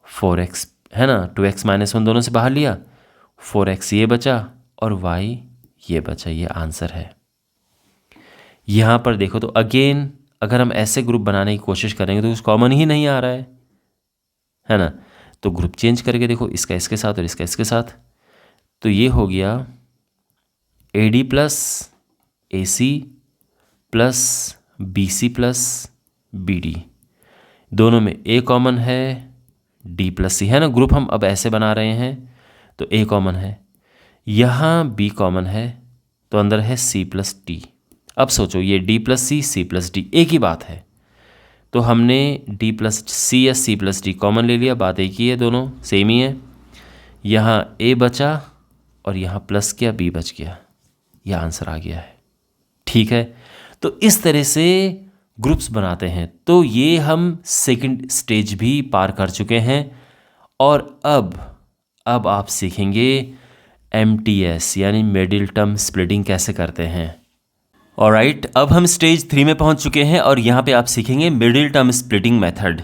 4x है ना, 2x - 1 दोनों से बाहर लिया, 4x ये बचा और y ये बचा, ये आंसर है। यहाँ पर देखो तो अगेन अगर हम ऐसे ग्रुप बनाने की कोशिश करेंगे तो कुछ कॉमन ही नहीं आ रहा है ना। तो ग्रुप चेंज करके देखो, इसका इसके साथ और इसका इसके साथ, तो ये हो गया AD + AC + BC + BD, दोनों में A कॉमन है, D + C है ना। ग्रुप हम अब ऐसे बना रहे हैं तो A कॉमन है, यहाँ B कॉमन है, तो अंदर है C + D। अब सोचो ये D + C, C + D एक ही बात है, तो हमने D + C या C + D कॉमन ले लिया, बात एक ही है, दोनों सेम ही है। यहाँ A बचा और यहाँ प्लस किया, B बच गया, यह आंसर आ गया है, ठीक है। तो इस तरह से ग्रुप्स बनाते हैं। तो ये हम सेकंड स्टेज भी पार कर चुके हैं, और अब आप सीखेंगे MTS यानी मिडिल टर्म स्प्लिटिंग कैसे करते हैं। ऑलराइट, अब हम स्टेज 3 में पहुंच चुके हैं, और यहाँ पे आप सीखेंगे मिडिल टर्म स्प्लिटिंग मेथड,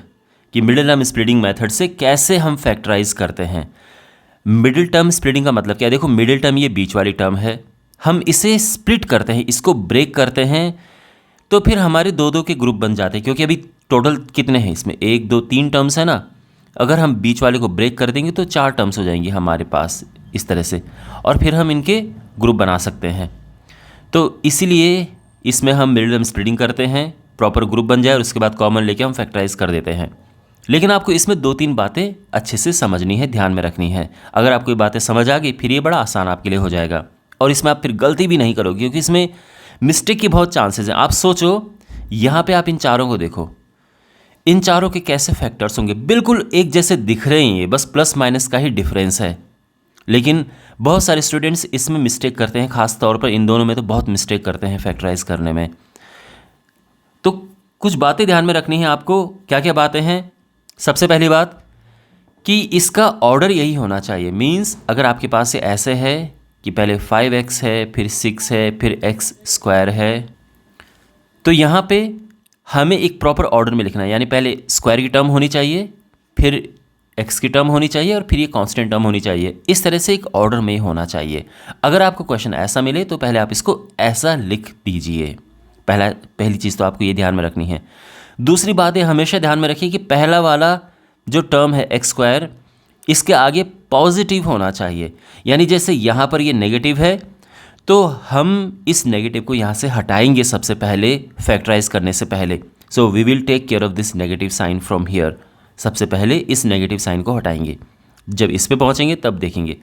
कि मिडिल टर्म स्प्लिटिंग मेथड से कैसे हम फैक्टराइज करते हैं। मिडिल टर्म स्प्लिटिंग का मतलब क्या है? देखो मिडिल टर्म ये बीच वाली टर्म है, हम इसे स्प्लिट करते हैं, इसको ब्रेक करते हैं, तो फिर हमारे 2-2 के ग्रुप बन जाते हैं, क्योंकि अभी टोटल कितने हैं इसमें, 1 2 3 टर्म्स है ना। अगर हम बीच वाले को ब्रेक कर देंगे तो 4 टर्म्स हो जाएंगी हमारे पास इस तरह से, और फिर हम इनके ग्रुप बना सकते हैं। तो इसीलिए इसमें हम मिडिल टर्म स्प्लिटिंग करते हैं, प्रॉपर ग्रुप बन जाए, और उसके बाद कॉमन लेके हम फैक्टराइज कर देते हैं। लेकिन आपको इसमें 2-3 बातें अच्छे से समझनी है, ध्यान में रखनी है। अगर आपको ये बातें समझ आ गई फिर ये बड़ा आसान आपके लिए हो जाएगा, और इसमें आप फिर गलती भी नहीं करोगे, क्योंकि इसमें मिस्टेक की बहुत चांसेस हैं। आप सोचो यहाँ पे आप इन चारों को देखो, इन चारों के कैसे फैक्टर्स होंगे, बिल्कुल एक जैसे दिख रहे हैं, ये बस प्लस माइनस का ही डिफरेंस है। लेकिन बहुत सारे स्टूडेंट्स इसमें मिस्टेक करते हैं, खास तौर पर इन दोनों में तो बहुत मिस्टेक करते हैं फैक्टराइज करने में। कुछ बातें ध्यान में रखनी है आपको। क्या क्या बातें हैं? सबसे पहली बात कि इसका ऑर्डर यही होना चाहिए। मीन्स अगर आपके पास ये ऐसे है कि पहले 5x है, फिर 6 है, फिर x स्क्वायर है, तो यहाँ पे हमें एक प्रॉपर ऑर्डर में लिखना है। यानी पहले स्क्वायर की टर्म होनी चाहिए, फिर x की टर्म होनी चाहिए, और फिर ये कांस्टेंट टर्म होनी चाहिए। इस तरह से एक ऑर्डर में होना चाहिए। अगर आपको क्वेश्चन ऐसा मिले तो पहले आप इसको ऐसा लिख दीजिए। पहली चीज़ तो आपको ये ध्यान में रखनी है। दूसरी बात है, हमेशा ध्यान में रखिए कि पहला वाला जो टर्म है एक्स स्क्वायर, इसके आगे पॉजिटिव होना चाहिए। यानी जैसे यहाँ पर ये नेगेटिव है तो हम इस नेगेटिव को यहाँ से हटाएंगे सबसे पहले, फैक्टराइज करने से पहले। So we will take care of this negative sign from here. सबसे पहले इस नेगेटिव साइन को हटाएंगे। जब इस पे पहुँचेंगे तब देखेंगे।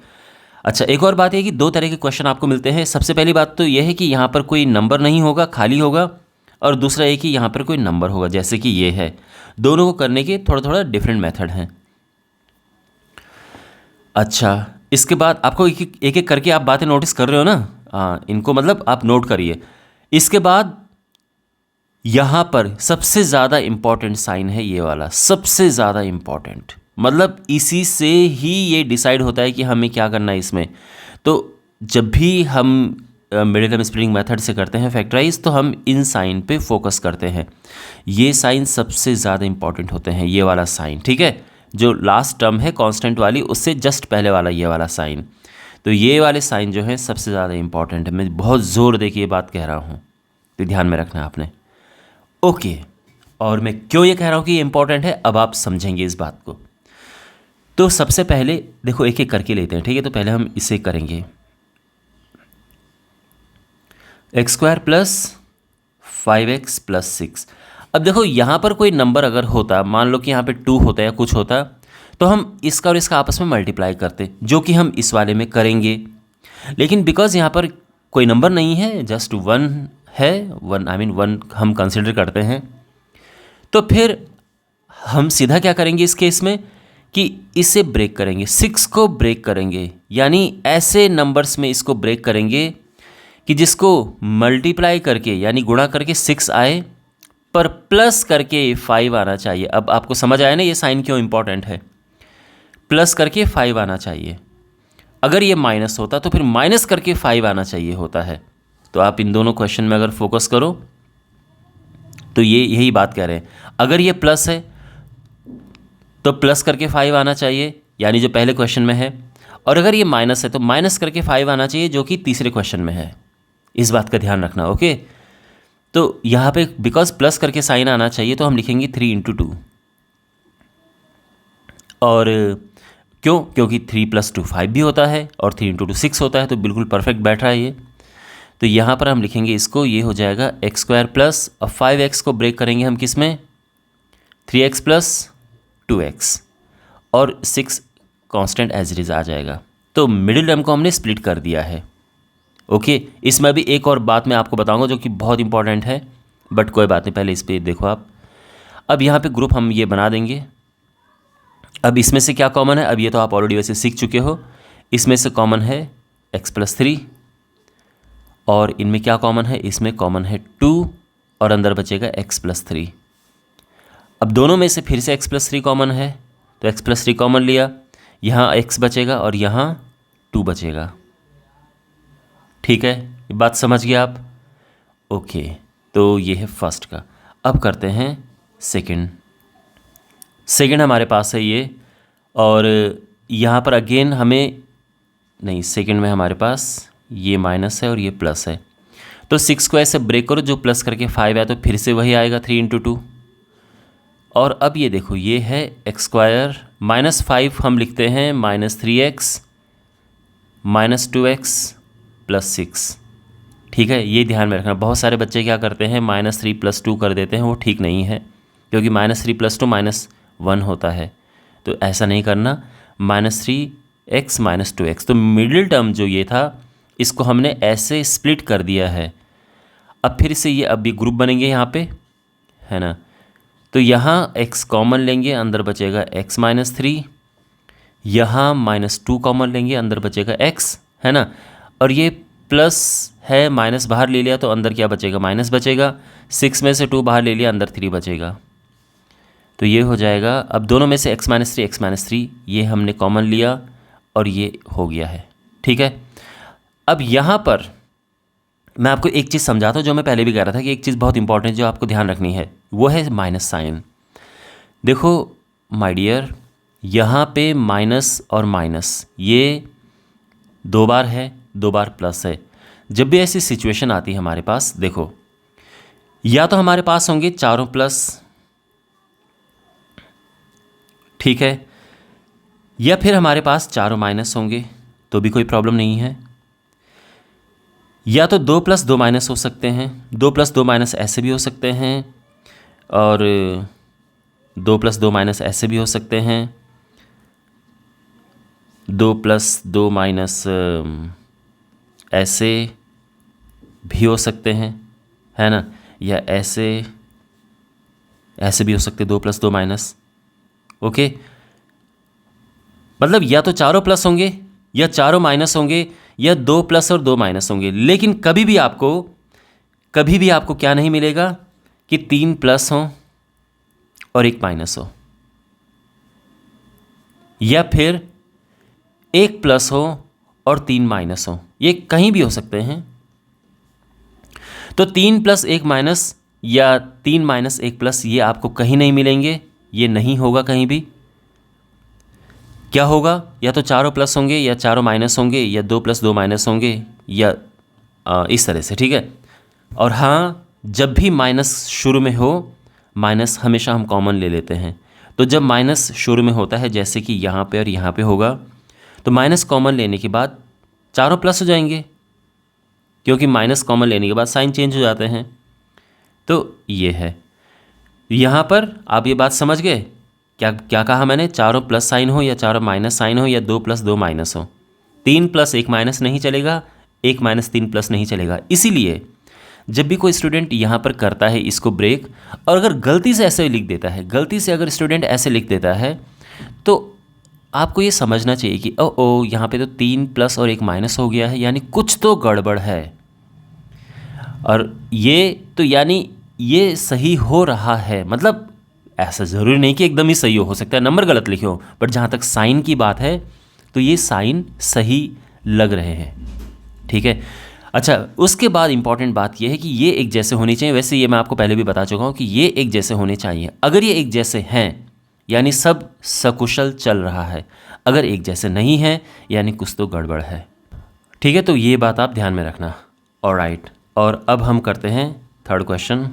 अच्छा, एक और बात है कि दो तरह के क्वेश्चन आपको मिलते हैं। सबसे पहली बात तो यह है कि यहाँ पर कोई नंबर नहीं होगा, खाली होगा। और दूसरा ये कि यहाँ पर कोई नंबर होगा, जैसे कि ये है। दोनों को करने के थोड़ा थोड़ा डिफरेंट मेथड हैं। अच्छा, इसके बाद आपको एक एक करके आप बातें नोटिस कर रहे हो ना? हाँ, इनको मतलब आप नोट करिए। इसके बाद यहाँ पर सबसे ज़्यादा इम्पॉर्टेंट साइन है ये वाला, सबसे ज़्यादा इम्पॉर्टेंट। मतलब इसी से ही ये डिसाइड होता है कि हमें क्या करना है इसमें। तो जब भी हम मिडिल टर्म स्प्लिटिंग मेथड से करते हैं फैक्टराइज, तो हम इन साइन पे फोकस करते हैं। ये साइन सबसे ज़्यादा इंपॉर्टेंट होते हैं, ये वाला साइन, ठीक है? जो लास्ट टर्म है कांस्टेंट वाली, उससे जस्ट पहले वाला ये वाला साइन। तो ये वाले साइन जो हैं सबसे ज़्यादा इंपॉर्टेंट है। मैं बहुत ज़ोर दे के ये बात कह रहा हूँ, तो ध्यान में रखना है आपने। ओके, और मैं क्यों ये कह रहा हूँ कि ये इंपॉर्टेंट है, अब आप समझेंगे इस बात को। तो सबसे पहले देखो, एक एक करके लेते हैं, ठीक है? तो पहले हम इसे करेंगे, x square plus 5x plus 6। अब देखो यहाँ पर कोई नंबर अगर होता, मान लो कि यहाँ पे 2 होता या कुछ होता, तो हम इसका और इसका आपस में मल्टीप्लाई करते, जो कि हम इस वाले में करेंगे। लेकिन बिकॉज यहाँ पर कोई नंबर नहीं है, जस्ट 1 है, 1 हम कंसिडर करते हैं, तो फिर हम सीधा क्या करेंगे इस केस में कि इसे ब्रेक करेंगे, 6 को ब्रेक करेंगे। यानी ऐसे नंबर्स में इसको ब्रेक करेंगे कि जिसको मल्टीप्लाई करके यानी गुणा करके 6 आए, पर प्लस करके 5 आना चाहिए। अब आपको समझ आया ना ये साइन क्यों इंपॉर्टेंट है? प्लस करके 5 आना चाहिए। अगर ये माइनस होता तो फिर माइनस करके 5 आना चाहिए होता है। तो आप इन दोनों क्वेश्चन में अगर फोकस करो तो ये यही बात कह रहे हैं। अगर ये प्लस है तो प्लस करके 5 आना चाहिए, यानी जो पहले क्वेश्चन में है। और अगर ये माइनस है तो माइनस करके 5 आना चाहिए, जो कि तीसरे क्वेश्चन में है। इस बात का ध्यान रखना, ओके? तो यहाँ पे बिकॉज प्लस करके साइन आना चाहिए, तो हम लिखेंगे 3 × 2। और क्यों? क्योंकि 3 + 2 5 भी होता है, और 3 × 2 6 होता है, तो बिल्कुल परफेक्ट बैठ रहा है ये। तो यहाँ पर हम लिखेंगे इसको, ये हो जाएगा एक्स स्क्वायर प्लस, अब 5x को ब्रेक करेंगे हम किस में? 3x प्लस 2x, और 6 कांस्टेंट एज इट इज़ आ जाएगा। तो मिडिल टर्म को हमने स्प्लिट कर दिया है, ओके? इसमें भी एक और बात मैं आपको बताऊंगा जो कि बहुत इंपॉर्टेंट है, बट कोई बात नहीं, पहले इस पर देखो आप। अब यहाँ पे ग्रुप हम ये बना देंगे। अब इसमें से क्या कॉमन है? अब ये तो आप ऑलरेडी वैसे सीख चुके हो। इसमें से कॉमन है x + 3, और इनमें क्या कॉमन है? इसमें कॉमन है 2, और अंदर बचेगा x + 3। अब दोनों में से फिर से x + 3 कॉमन है, तो x + 3 कॉमन लिया, यहाँ x बचेगा और यहाँ 2 बचेगा। ठीक है, ये बात समझ गए आप? ओके, तो ये है फर्स्ट का। अब करते हैं सेकंड। सेकंड हमारे पास है ये, और यहाँ पर अगेन हमें नहीं, सेकंड में हमारे पास ये माइनस है और ये प्लस है। तो 6 को ऐसे ब्रेक करो, जो प्लस करके 5 है तो फिर से वही आएगा 3 × 2। और अब ये देखो, ये है एक्स स्क्वायर -5 हम लिखते हैं -3x -2x + 6। ठीक है, ये ध्यान में रखना। बहुत सारे बच्चे क्या करते हैं, -3 + 2 कर देते हैं, वो ठीक नहीं है, क्योंकि -3 + 2 -1 होता है। तो ऐसा नहीं करना, -3x -2x। तो मिडिल टर्म जो ये था, इसको हमने ऐसे स्प्लिट कर दिया है। अब फिर से ये अब भी ग्रुप बनेंगे यहाँ पे, है ना? तो यहाँ x कॉमन लेंगे, अंदर बचेगा x -3, यहाँ -2 कॉमन लेंगे, अंदर बचेगा x, है ना? और ये प्लस है, माइनस बाहर ले लिया तो अंदर क्या बचेगा, माइनस बचेगा। 6 में से 2 बाहर ले लिया, अंदर 3 बचेगा। तो ये हो जाएगा, अब दोनों में से x-3 ये हमने कॉमन लिया और ये हो गया है। ठीक है, अब यहाँ पर मैं आपको एक चीज़ समझाता हूँ जो मैं पहले भी कह रहा था कि एक चीज़ बहुत इंपॉर्टेंट जो आपको ध्यान रखनी है वो है माइनस साइन। देखो माय डियर, यहाँ पे माइनस और माइनस ये 2 बार है, 2 बार प्लस है। जब भी ऐसी सिचुएशन आती है हमारे पास, देखो या तो हमारे पास होंगे चारों प्लस, ठीक है, या फिर हमारे पास चारों माइनस होंगे तो भी कोई प्रॉब्लम नहीं है। या तो 2 + 2 माइनस हो सकते हैं, 2 + 2 माइनस ऐसे भी हो सकते हैं, और 2 + 2 माइनस ऐसे भी हो सकते हैं, 2 + 2 माइनस ऐसे भी हो सकते हैं, है ना, या ऐसे भी हो सकते 2 + 2 माइनस। ओके, मतलब या तो चारों प्लस होंगे या चारों माइनस होंगे या 2 प्लस और 2 माइनस होंगे, लेकिन कभी भी आपको क्या नहीं मिलेगा कि 3 प्लस हो और 1 माइनस हो, या फिर 1 प्लस हो और 3 माइनस हो। ये कहीं भी हो सकते हैं। तो 3 + 1 माइनस या 3 - 1 प्लस ये आपको कहीं नहीं मिलेंगे, ये नहीं होगा कहीं भी। क्या होगा, या तो चारों प्लस होंगे या चारों माइनस होंगे, या 2 + 2 माइनस होंगे, या इस तरह से। ठीक है, और हाँ, जब भी माइनस शुरू में हो, माइनस हमेशा हम कॉमन ले लेते हैं। तो जब माइनस शुरू में होता है, जैसे कि यहाँ पे और यहाँ पे होगा, तो माइनस कॉमन लेने के बाद चारों प्लस हो जाएंगे, क्योंकि माइनस कॉमन लेने के बाद साइन चेंज हो जाते हैं। तो ये है, यहाँ पर आप ये बात समझ गए। क्या कहा मैंने, चारों प्लस साइन हो या चारों माइनस साइन हो या 2 + 2 माइनस हो, 3 + 1 माइनस नहीं चलेगा, 1 - 3 प्लस नहीं चलेगा। इसीलिए जब भी कोई स्टूडेंट यहाँ पर करता है इसको ब्रेक, और अगर गलती से ऐसे लिख देता है, गलती से अगर स्टूडेंट ऐसे लिख देता है, तो आपको ये समझना चाहिए कि ओ यहाँ पे तो 3 प्लस और 1 माइनस हो गया है, यानी कुछ तो गड़बड़ है। और यानी ये सही हो रहा है, मतलब ऐसा ज़रूरी नहीं कि एकदम ही सही हो सकता है नंबर गलत लिखे हो, बट जहाँ तक साइन की बात है तो ये साइन सही लग रहे हैं। ठीक है, अच्छा, उसके बाद इंपॉर्टेंट बात ये है कि ये एक जैसे होने चाहिए। वैसे ये मैं आपको पहले भी बता चुका हूँ कि ये एक जैसे होने चाहिए। अगर ये एक जैसे हैं यानी सब सकुशल चल रहा है, अगर एक जैसे नहीं है यानी कुछ तो गड़बड़ है। ठीक है, तो ये बात आप ध्यान में रखना। ऑलराइट, और अब हम करते हैं 3rd क्वेश्चन।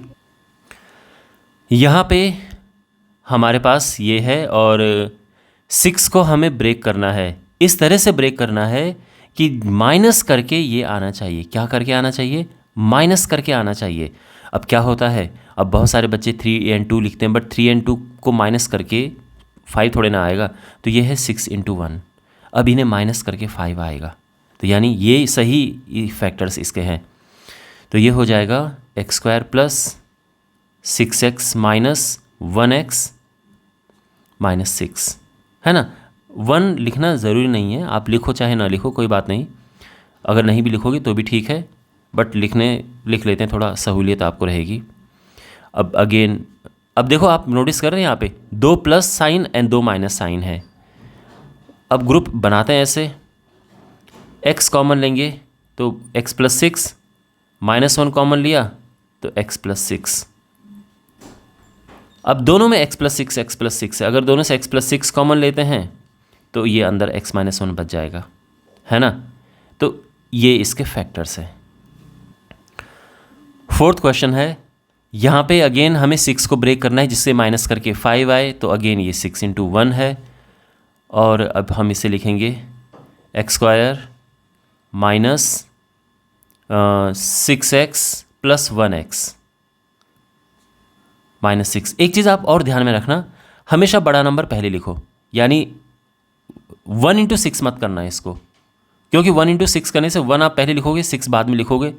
यहाँ पे हमारे पास ये है और 6 को हमें ब्रेक करना है। इस तरह से ब्रेक करना है कि माइनस करके ये आना चाहिए। क्या करके आना चाहिए, माइनस करके आना चाहिए। अब क्या होता है, अब बहुत सारे बच्चे 3 and 2 लिखते हैं, बट 3 and 2 को माइनस करके 5 थोड़े ना आएगा। तो ये है 6 × 1, अब इन्हें माइनस करके 5 आएगा। तो यानी ये सही फैक्टर्स इसके हैं। तो ये हो जाएगा x² + 6x - 1x - 6, है ना। 1 लिखना ज़रूरी नहीं है, आप लिखो चाहे ना लिखो, कोई बात नहीं। अगर नहीं भी लिखोगे तो भी ठीक है, बट लिख लेते हैं, थोड़ा सहूलियत आपको रहेगी। अब अगेन, अब देखो आप नोटिस कर रहे हैं यहाँ पे 2 plus sign and 2 minus sign है। अब ग्रुप बनाते हैं ऐसे, x कॉमन लेंगे तो x + 6, -1 कॉमन लिया तो x + 6। अब दोनों में x + 6 है। अगर दोनों से x + 6 कॉमन लेते हैं तो ये अंदर x - 1 बच जाएगा, है ना। तो ये इसके फैक्टर्स हैं। 4th क्वेश्चन है, यहाँ पे अगेन हमें 6 को ब्रेक करना है, जिससे माइनस करके 5 आए। तो अगेन ये 6 × 1 है, और अब हम इसे लिखेंगे x² - 6x + 1x - 6। एक चीज़ आप और ध्यान में रखना, हमेशा बड़ा नंबर पहले लिखो, यानी 1 × 6 मत करना है इसको, क्योंकि 1 × 6 करने से 1 आप पहले लिखोगे, 6 बाद में लिखोगे,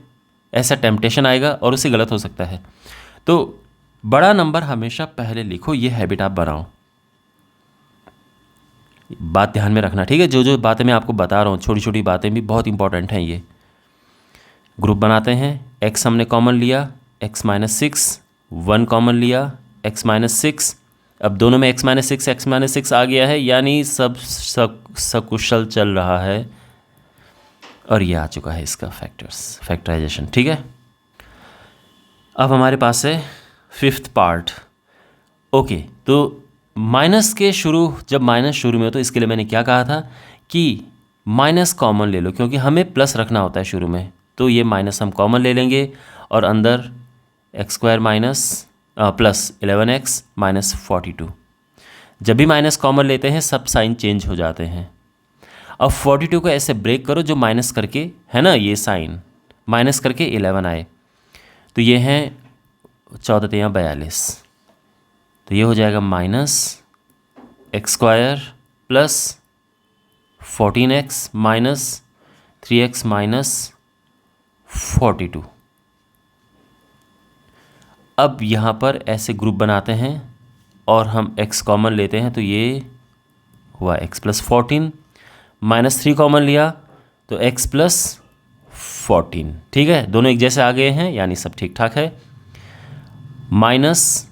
ऐसा टेम्पटेशन आएगा और उससे गलत हो सकता है। तो बड़ा नंबर हमेशा पहले लिखो, ये हैबिट आप बनाओ। बात ध्यान में रखना, ठीक है। जो बातें मैं आपको बता रहा हूँ, छोटी छोटी बातें भी बहुत इंपॉर्टेंट हैं ये। ग्रुप बनाते हैं, x हमने कॉमन लिया, x माइनस 6, 1 कॉमन लिया, x माइनस 6। अब दोनों में x माइनस 6 x माइनस 6 आ गया है, यानी सब सकुशल चल रहा है और ये आ चुका है इसका फैक्टराइजेशन। ठीक है, अब हमारे पास है 5th पार्ट। ओके, तो माइनस के जब माइनस शुरू में हो तो इसके लिए मैंने क्या कहा था कि माइनस कॉमन ले लो, क्योंकि हमें प्लस रखना होता है शुरू में। तो ये माइनस हम कॉमन ले लेंगे और अंदर x square minus plus 11x minus 42। जब भी माइनस कॉमन लेते हैं सब साइन चेंज हो जाते हैं। अब 42 को ऐसे ब्रेक करो जो माइनस करके है ना, ये साइन माइनस करके 11 आए, तो ये हैं 14 × 42, तो ये हो जाएगा minus x square plus 14x minus 3x minus 42। अब यहाँ पर ऐसे ग्रुप बनाते हैं और हम x कॉमन लेते हैं, तो ये हुआ x प्लस 14, माइनस 3 कॉमन लिया तो x प्लस 14। ठीक है, दोनों एक जैसे आ गए हैं, यानी सब ठीक ठाक है। माइनस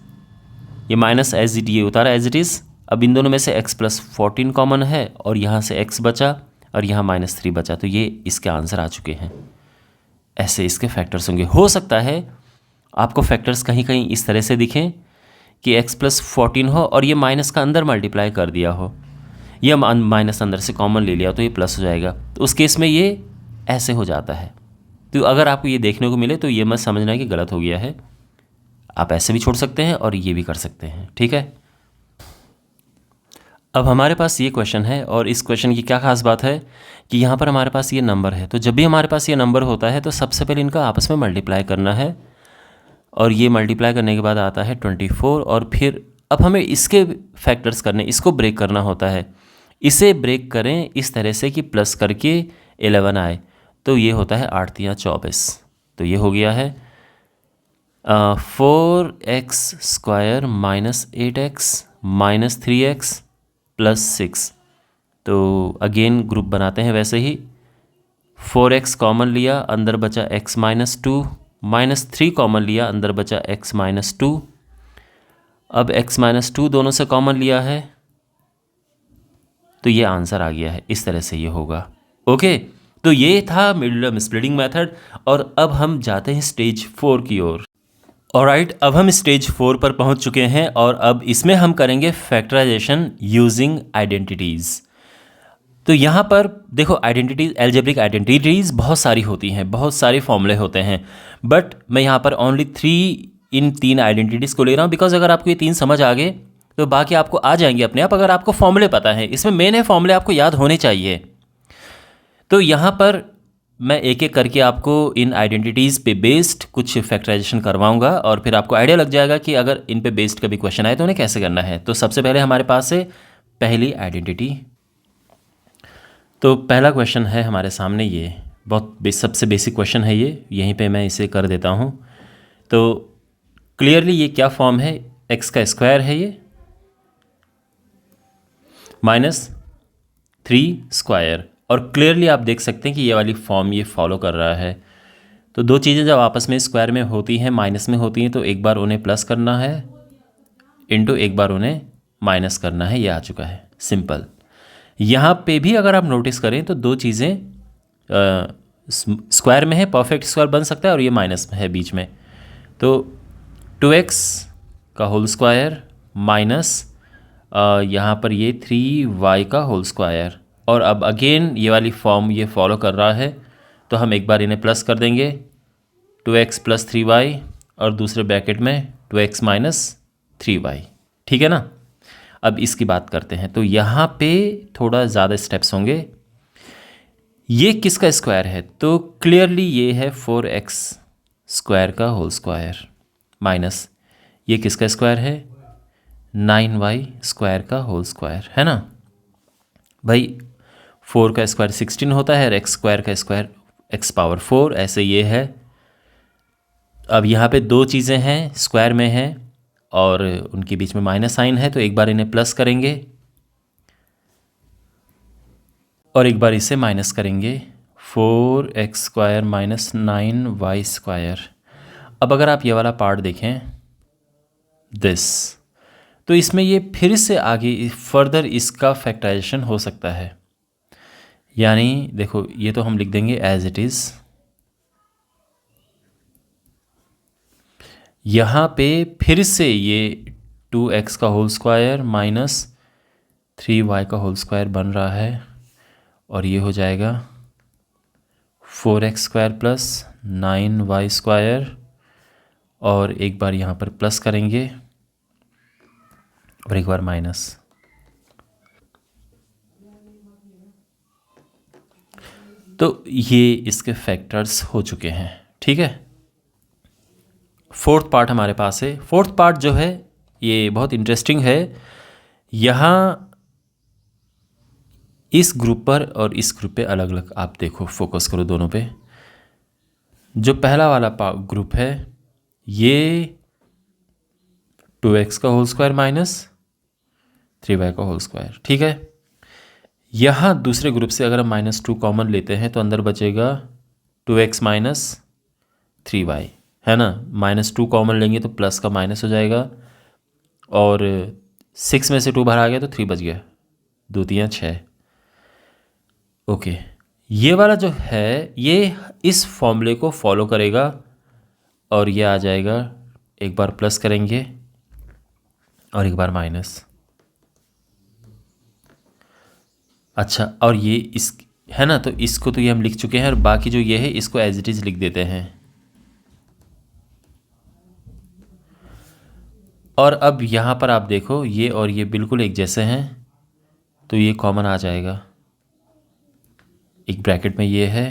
ये माइनस एज इट ये उतारा एज इट इज़। अब इन दोनों में से x प्लस 14 कॉमन है और यहाँ से x बचा और यहाँ माइनस 3 बचा, तो ये इसके आंसर आ चुके हैं। ऐसे इसके फैक्टर्स होंगे। हो सकता है आपको फैक्टर्स कहीं कहीं इस तरह से दिखें कि x प्लस 14 हो और ये माइनस का अंदर मल्टीप्लाई कर दिया हो, या माइनस अंदर से कॉमन ले लिया तो ये प्लस हो जाएगा, तो उस केस में ये ऐसे हो जाता है। तो अगर आपको ये देखने को मिले तो ये मत समझना कि गलत हो गया है, आप ऐसे भी छोड़ सकते हैं और ये भी कर सकते हैं। ठीक है, अब हमारे पास ये क्वेश्चन है और इस क्वेश्चन की क्या खास बात है कि यहाँ पर हमारे पास ये नंबर है, तो जब भी हमारे पास ये नंबर होता है तो सबसे पहले इनका आपस में मल्टीप्लाई करना है और ये मल्टीप्लाई करने के बाद आता है 24 और फिर अब हमें इसके फैक्टर्स करने, इसको ब्रेक करना होता है। इसे ब्रेक करें इस तरह से कि प्लस करके 11 आए, तो ये होता है 8 × 24, तो ये हो गया है 4x square minus 8x minus 3x plus 6। तो अगेन ग्रुप बनाते हैं वैसे ही, 4x कॉमन लिया अंदर बचा x माइनस 2, माइनस 3 कॉमन लिया अंदर बचा x माइनस 2। अब x माइनस 2 दोनों से कॉमन लिया है तो ये आंसर आ गया है, इस तरह से ये होगा। ओके, तो ये था मिडुलम स्प्लिटिंग मेथड और अब हम जाते हैं स्टेज 4 की ओर। ऑलराइट, अब हम स्टेज 4 पर पहुंच चुके हैं और अब इसमें हम करेंगे फैक्टराइजेशन यूजिंग आइडेंटिटीज़। तो यहाँ पर देखो आइडेंटिटीज, एल्जेब्रिक आइडेंटिटीज़ बहुत सारी होती हैं, बहुत सारे फॉर्मूले होते हैं, बट मैं यहाँ पर ओनली 3 आइडेंटिटीज़ को ले रहा हूँ बिकॉज अगर आपको ये 3 समझ आ गए तो बाकी आपको आ जाएंगे अपने आप, अगर आपको फॉर्मूले पता है। इसमें मेन है फॉर्मूले आपको याद होने चाहिए। तो यहाँ पर मैं एक एक करके आपको इन आइडेंटिटीज़ पे बेस्ड कुछ फैक्टराइजेशन करवाऊंगा और फिर आपको आइडिया लग जाएगा कि अगर इन पे बेस्ड कभी क्वेश्चन आए तो उन्हें कैसे करना है। तो सबसे पहले हमारे पास है पहली आइडेंटिटी। तो पहला क्वेश्चन है हमारे सामने, ये बहुत सबसे बेसिक क्वेश्चन है, ये यहीं पे मैं इसे कर देता हूँ। तो क्लियरली ये क्या फॉर्म है, x का स्क्वायर है ये माइनस 3 स्क्वायर, और क्लियरली आप देख सकते हैं कि ये वाली फॉर्म ये फॉलो कर रहा है। तो दो चीज़ें जब आपस में स्क्वायर में होती हैं, माइनस में होती हैं, तो एक बार उन्हें प्लस करना है इनटू एक बार उन्हें माइनस करना है, ये आ चुका है, सिंपल। यहाँ पे भी अगर आप नोटिस करें तो दो चीज़ें स्क्वायर में है, परफेक्ट स्क्वायर बन सकता है और ये माइनस में है बीच में। तो 2x का होल स्क्वायर माइनस यहाँ पर ये 3y का होल स्क्वायर, और अब अगेन ये वाली फॉर्म ये फॉलो कर रहा है, तो हम एक बार इन्हें प्लस कर देंगे 2x प्लस 3y और दूसरे ब्रैकेट में 2x माइनस 3y। ठीक है ना। अब इसकी बात करते हैं, तो यहाँ पे थोड़ा ज़्यादा स्टेप्स होंगे। ये किसका स्क्वायर है, तो क्लियरली ये है 4x स्क्वायर का होल स्क्वायर माइनस ये किसका स्क्वायर है, 9y स्क्वायर का होल स्क्वायर, है ना भाई। 4 का स्क्वायर 16 होता है और x स्क्वायर का स्क्वायर x पावर 4, ऐसे ये है। अब यहाँ पे दो चीज़ें हैं, स्क्वायर में हैं और उनके बीच में माइनस साइन है, तो एक बार इन्हें प्लस करेंगे और एक बार इसे माइनस करेंगे। 4x² minus 9y²। अब अगर आप ये वाला पार्ट देखें दिस, तो इसमें ये फिर से आगे फर्दर इसका फैक्टराइजेशन हो सकता है। यानी देखो ये तो हम लिख देंगे एज इट इज़। यहाँ पे फिर से ये 2x का होल स्क्वायर माइनस 3y का होल स्क्वायर बन रहा है, और ये हो जाएगा 4x² प्लस 9y², और एक बार यहाँ पर प्लस करेंगे और एक बार माइनस। तो ये इसके फैक्टर्स हो चुके हैं। ठीक है, फोर्थ पार्ट हमारे पास है। फोर्थ पार्ट जो है ये बहुत इंटरेस्टिंग है। यहाँ इस ग्रुप पर और इस ग्रुप पे अलग अलग आप देखो, फोकस करो दोनों पे। जो पहला वाला ग्रुप है ये 2x का होल स्क्वायर माइनस 3y का होल स्क्वायर। ठीक है, यहाँ दूसरे ग्रुप से अगर हम -2 कॉमन लेते हैं तो अंदर बचेगा 2x माइनस 3y, है ना। -2 कॉमन लेंगे तो प्लस का माइनस हो जाएगा, और 6 में से 2 बाहर आ गया तो 3 बच गया, 2 3 6। ओके, ये वाला जो है ये इस फॉर्मूले को फॉलो करेगा, और ये आ जाएगा, एक बार प्लस करेंगे और एक बार माइनस। अच्छा, और ये इस है ना, तो इसको तो ये हम लिख चुके हैं, और बाकी जो ये है इसको एज इट इज़ लिख देते हैं। और अब यहाँ पर आप देखो ये और ये बिल्कुल एक जैसे हैं, तो ये कॉमन आ जाएगा। एक ब्रैकेट में ये है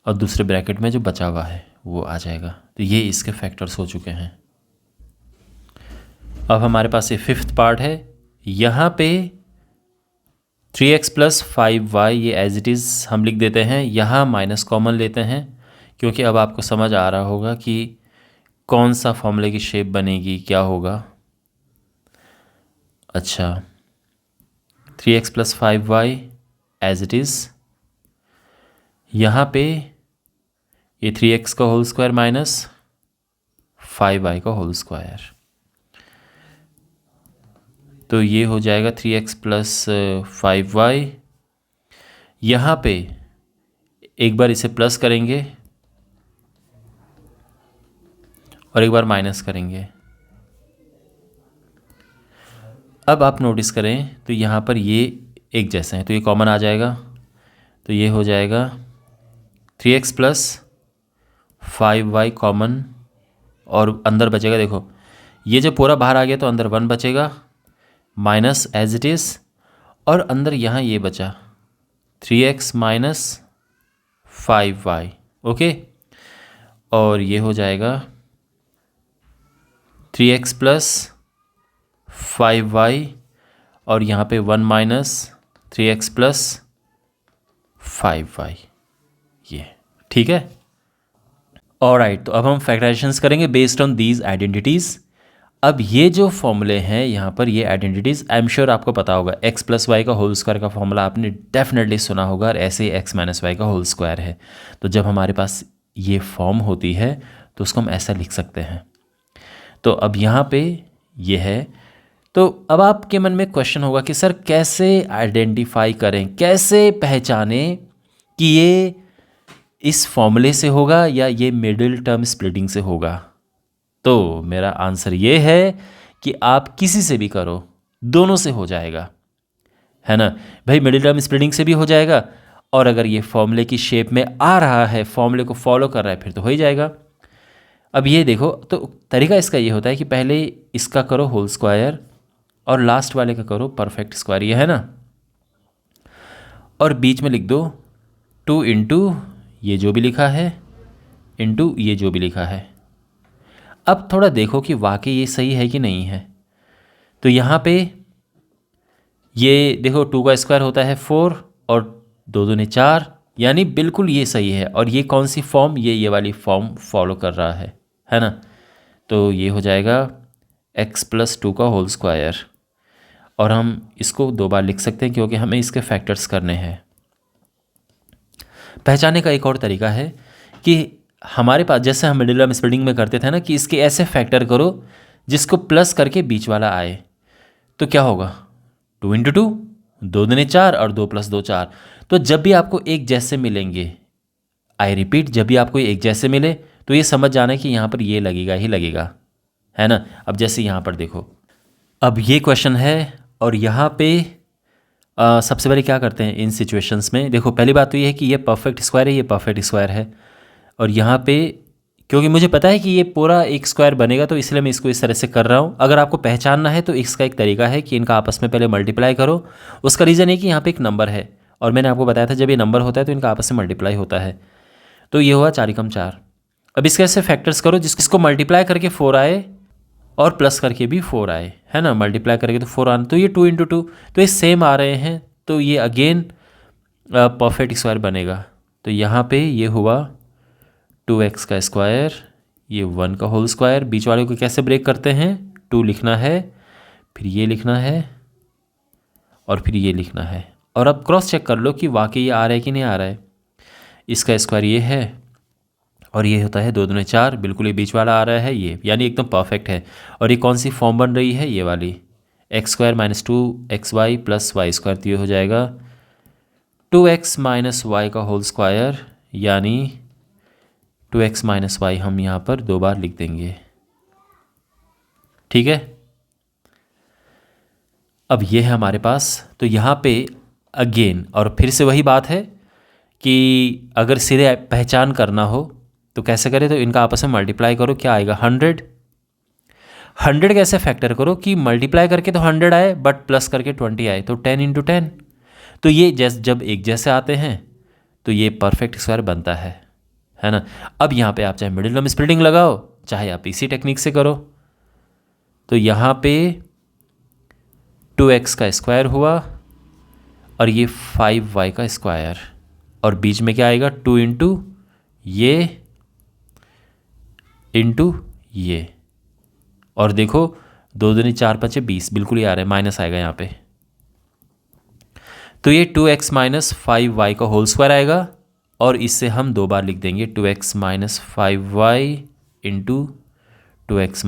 और दूसरे ब्रैकेट में जो बचा हुआ है वो आ जाएगा। तो ये इसके फैक्टर्स हो चुके हैं। अब हमारे पास ये फिफ्थ पार्ट है। यहाँ पे 3x प्लस 5y ये एज इट इज़ हम लिख देते हैं। यहाँ माइनस कॉमन लेते हैं, क्योंकि अब आपको समझ आ रहा होगा कि कौन सा फॉर्मूले की शेप बनेगी, क्या होगा। अच्छा, 3x plus 5y as it is. यहाँ पे ये 3x का होल स्क्वायर माइनस 5y का होल स्क्वायर, तो ये हो जाएगा 3x प्लस 5y। यहाँ पे एक बार इसे प्लस करेंगे और एक बार माइनस करेंगे। अब आप नोटिस करें तो यहाँ पर ये एक जैसे हैं, तो ये कॉमन आ जाएगा, तो ये हो जाएगा 3x प्लस 5y कॉमन, और अंदर बचेगा, देखो ये जो पूरा बाहर आ गया तो अंदर 1 बचेगा, माइनस एज इट इज़, और अंदर यहाँ ये बचा 3x माइनस 5y। ओके, और ये हो जाएगा 3x प्लस 5y, और यहाँ पे 1 माइनस 3x प्लस 5y, ये ठीक है। ऑलराइट, तो अब हम फैक्टराइजेशंस करेंगे बेस्ड ऑन दीज आइडेंटिटीज़। अब ये जो फॉर्मूले हैं यहाँ पर, ये आइडेंटिटीज़ आई एम श्योर आपको पता होगा। x प्लस वाई का होल स्क्वायर का फॉर्मूला आपने डेफिनेटली सुना होगा, और ऐसे ही x माइनस वाई का होल स्क्वायर है। तो जब हमारे पास ये फॉर्म होती है तो उसको हम ऐसा लिख सकते हैं। तो अब यहाँ पे ये है, तो अब आपके मन में क्वेश्चन होगा कि सर कैसे आइडेंटिफाई करें, कैसे पहचानें कि ये इस फॉर्मूले से होगा या ये मिडिल टर्म स्प्लिटिंग से होगा। तो मेरा आंसर ये है कि आप किसी से भी करो, दोनों से हो जाएगा, है ना भाई। मिडिल टर्म स्प्लिटिंग से भी हो जाएगा, और अगर ये फॉर्मूले की शेप में आ रहा है, फॉर्मूले को फॉलो कर रहा है, फिर तो हो ही जाएगा। अब ये देखो, तो तरीका इसका ये होता है कि पहले इसका करो होल स्क्वायर और लास्ट वाले का करो परफेक्ट स्क्वायर, ये है ना, और बीच में लिख दो 2 इंटू ये जो भी लिखा है इंटू ये जो भी लिखा है। अब थोड़ा देखो कि वाकई ये सही है कि नहीं है। तो यहाँ पे ये देखो 2 का स्क्वायर होता है 4 और 2 दूनी 4, यानी बिल्कुल ये सही है। और ये कौन सी फॉर्म, ये वाली फॉर्म फॉलो कर रहा है ना। तो ये हो जाएगा x प्लस 2 का होल स्क्वायर, और हम इसको 2 बार लिख सकते हैं क्योंकि हमें इसके फैक्टर्स करने हैं। पहचानने का एक और तरीका है कि हमारे पास, जैसे हम मिडिल टर्म स्प्लिटिंग में करते थे ना, कि इसके ऐसे फैक्टर करो जिसको प्लस करके बीच वाला आए, तो क्या होगा, 2 × 2, 2 दूनी 4 और 2 + 2 4। तो जब भी आपको एक जैसे मिलेंगे, आई रिपीट, जब भी आपको एक जैसे मिले तो ये समझ जाना है कि यहाँ पर ये लगेगा ही लगेगा, है ना। अब जैसे यहाँ पर देखो, अब ये क्वेश्चन है और यहाँ पे सबसे पहले क्या करते हैं इन सिचुएशंस में। देखो, पहली बात तो ये है कि ये परफेक्ट स्क्वायर है, ये परफेक्ट स्क्वायर है, और यहाँ पे क्योंकि मुझे पता है कि ये पूरा एक स्क्वायर बनेगा तो इसलिए मैं इसको इस तरह से कर रहा हूँ। अगर आपको पहचानना है तो इसका एक तरीका है कि इनका आपस में पहले मल्टीप्लाई करो। उसका रीज़न है कि यहाँ पे एक नंबर है और मैंने आपको बताया था जब ये नंबर होता है तो इनका आपस में मल्टीप्लाई होता है। तो ये हुआ 4 × 4। अब इसके ऐसे फैक्टर्स करो जिसको मल्टीप्लाई करके 4 आए और प्लस करके भी 4 आए, है ना। मल्टीप्लाई करके तो 4 आना, तो ये 2 × 2, तो ये सेम आ रहे हैं, तो ये अगेन परफेक्ट स्क्वायर बनेगा। तो यहाँ पे ये हुआ 2x का स्क्वायर, ये 1 का होल स्क्वायर। बीच वाले को कैसे ब्रेक करते हैं, 2 लिखना है, फिर ये लिखना है और फिर ये लिखना है। और अब क्रॉस चेक कर लो कि वाकई ये आ रहा है कि नहीं आ रहा है। इसका स्क्वायर ये है और ये होता है 2 दूनी 4, बिल्कुल ये बीच वाला आ रहा है ये, यानी एकदम परफेक्ट है। और ये कौन सी फॉर्म बन रही है, ये वाली, x² - 2xy + y²। तो ये हो जाएगा 2x - y का होल स्क्वायर, यानी 2x - y हम यहाँ पर 2 बार लिख देंगे, ठीक है। अब ये है हमारे पास, तो यहाँ पे अगेन और फिर से वही बात है कि अगर सीधे पहचान करना हो तो कैसे करें, तो इनका आपस में मल्टीप्लाई करो, क्या आएगा 100 कैसे फैक्टर करो कि मल्टीप्लाई करके तो 100 आए बट प्लस करके 20 आए, तो 10 × 10। तो ये जब एक जैसे आते हैं तो ये परफेक्ट स्क्वायर बनता है ना। अब यहाँ पे आप चाहे मिडिल टर्म स्प्लिटिंग लगाओ, चाहे आप इसी टेक्निक से करो। तो यहाँ पे 2x का स्क्वायर हुआ और ये 5y का स्क्वायर, और बीच में क्या आएगा, 2 × ये इंटू ये, और देखो 2 दूनी 4 × 5 = 20, बिल्कुल ही आ रहा है, माइनस आएगा यहाँ पे। तो ये 2x - 5y का होल स्क्वायर आएगा और इससे हम 2 बार लिख देंगे, 2x - 5y × 2x -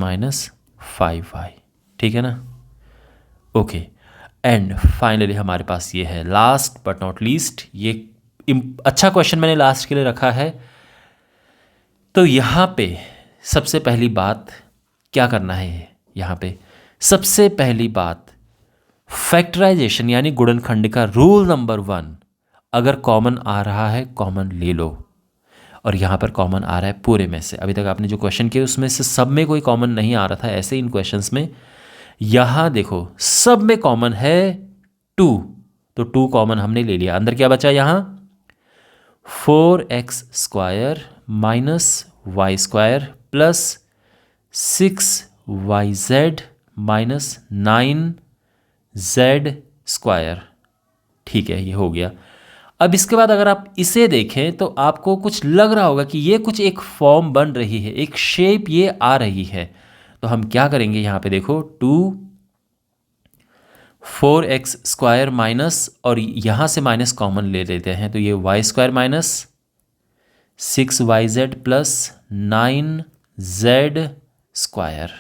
5y, ठीक है ना। ओके, एंड फाइनली हमारे पास ये है लास्ट बट नॉट लीस्ट, ये अच्छा क्वेश्चन मैंने लास्ट के लिए रखा है। तो यहाँ पे सबसे पहली बात क्या करना है, यहाँ पे सबसे पहली बात फैक्टराइजेशन यानी गुणनखंड का रूल नंबर 1, अगर कॉमन आ रहा है कॉमन ले लो। और यहाँ पर कॉमन आ रहा है पूरे में से, अभी तक आपने जो क्वेश्चन किए उसमें से सब में कोई कॉमन नहीं आ रहा था, ऐसे इन क्वेश्चंस में यहाँ देखो सब में कॉमन है 2, तो 2 कॉमन हमने ले लिया। अंदर क्या बचा, यहाँ 4x² - y² + 6yz - 9z², ठीक है, ये हो गया। अब इसके बाद अगर आप इसे देखें तो आपको कुछ लग रहा होगा कि ये कुछ एक फॉर्म बन रही है, एक शेप ये आ रही है। तो हम क्या करेंगे, यहाँ पे देखो 2 4x² माइनस, और यहाँ से माइनस कॉमन ले लेते हैं, तो ये y² - 6yz + 9z²।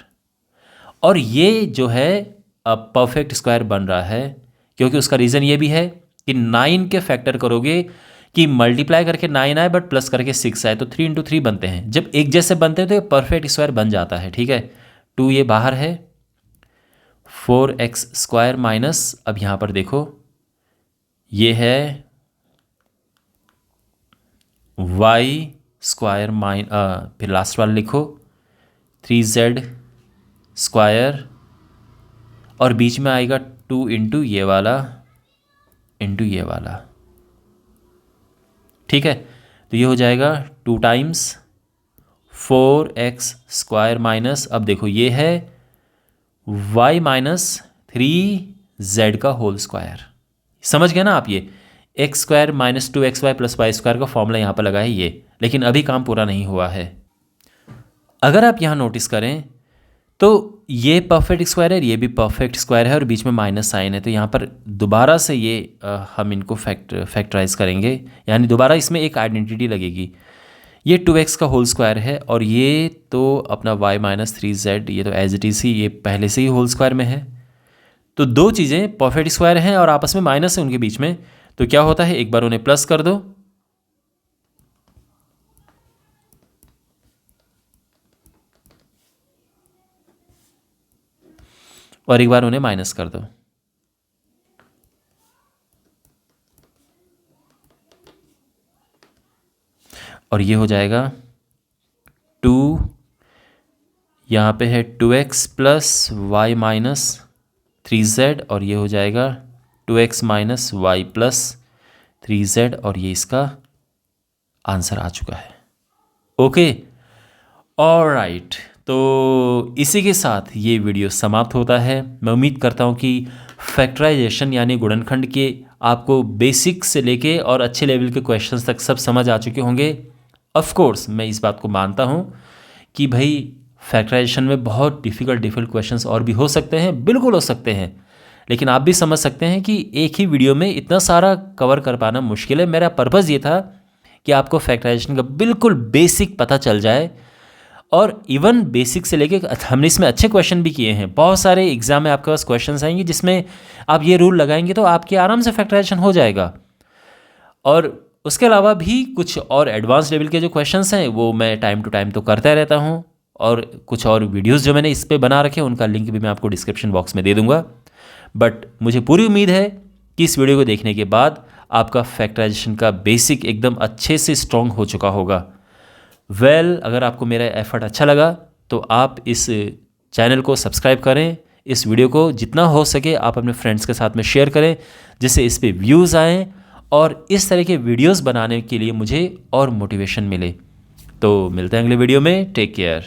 और ये जो है अब परफेक्ट स्क्वायर बन रहा है, क्योंकि उसका रीज़न ये भी है कि 9 के फैक्टर करोगे कि मल्टीप्लाई करके 9 आए बट प्लस करके 6 आए, तो 3 × 3 बनते हैं। जब एक जैसे बनते हैं तो ये परफेक्ट स्क्वायर बन जाता है, ठीक है। 2 ये बाहर है, 4x² माइनस, अब यहाँ पर देखो ये है y² फिर लास्ट वाला लिखो 3z², और बीच में आएगा 2 × ये वाला इंटू ये वाला, ठीक है। तो ये हो जाएगा 2 टाइम्स 4x² माइनस, अब देखो ये है y - 3z का होल स्क्वायर। समझ गए ना आप, ये x² - 2xy + y² का फॉर्मूला यहाँ पर लगा है ये, लेकिन अभी काम पूरा नहीं हुआ है। अगर आप यहाँ नोटिस करें तो ये परफेक्ट स्क्वायर है, ये भी परफेक्ट स्क्वायर है और बीच में माइनस साइन है, तो यहाँ पर दोबारा से ये हम इनको फैक्टराइज करेंगे, यानी दोबारा इसमें एक आइडेंटिटी लगेगी। ये 2x का होल स्क्वायर है और ये तो अपना y माइनस 3z, ये तो एज इट इज़ ही ये पहले से ही होल स्क्वायर में है। तो दो चीज़ें परफेक्ट स्क्वायर हैं और आपस में माइनस है उनके बीच में, तो क्या होता है, एक बार उन्हें प्लस कर दो और एक बार उन्हें माइनस कर दो। और ये हो जाएगा 2, यहाँ पे है 2x plus Y minus 3z और ये हो जाएगा 2x minus Y plus 3z और ये इसका आंसर आ चुका है। ओके, ऑलराइट, तो इसी के साथ ये वीडियो समाप्त होता है। मैं उम्मीद करता हूँ कि फैक्टराइजेशन यानी गुणनखंड के आपको बेसिक से लेके और अच्छे लेवल के क्वेश्चंस तक सब समझ आ चुके होंगे। ऑफ कोर्स मैं इस बात को मानता हूँ कि भाई फैक्टराइजेशन में बहुत डिफ़िकल्ट क्वेश्चंस और भी हो सकते हैं, बिल्कुल हो सकते हैं, लेकिन आप भी समझ सकते हैं कि एक ही वीडियो में इतना सारा कवर कर पाना मुश्किल है। मेरा पर्पज़ ये था कि आपको फैक्टराइजेशन का बिल्कुल बेसिक पता चल जाए, और इवन बेसिक से लेके हमने इसमें अच्छे क्वेश्चन भी किए हैं। बहुत सारे एग्जाम में आपके पास क्वेश्चंस आएंगे जिसमें आप ये रूल लगाएंगे तो आपके आराम से फैक्टराइजेशन हो जाएगा। और उसके अलावा भी कुछ और एडवांस लेवल के जो क्वेश्चंस हैं वो मैं टाइम टू टाइम तो करता रहता हूँ, और कुछ और वीडियोस जो मैंने इस पे बना रखे हैं उनका लिंक भी मैं आपको डिस्क्रिप्शन बॉक्स में दे दूँगा। बट मुझे पूरी उम्मीद है कि इस वीडियो को देखने के बाद आपका फैक्टराइजेशन का बेसिक एकदम अच्छे से स्ट्रॉन्ग हो चुका होगा। अगर आपको मेरा एफर्ट अच्छा लगा तो आप इस चैनल को सब्सक्राइब करें, इस वीडियो को जितना हो सके आप अपने फ्रेंड्स के साथ में शेयर करें, जिससे इस पे व्यूज़ आएँ और इस तरह के वीडियोस बनाने के लिए मुझे और मोटिवेशन मिले। तो मिलते हैं अगले वीडियो में, टेक केयर।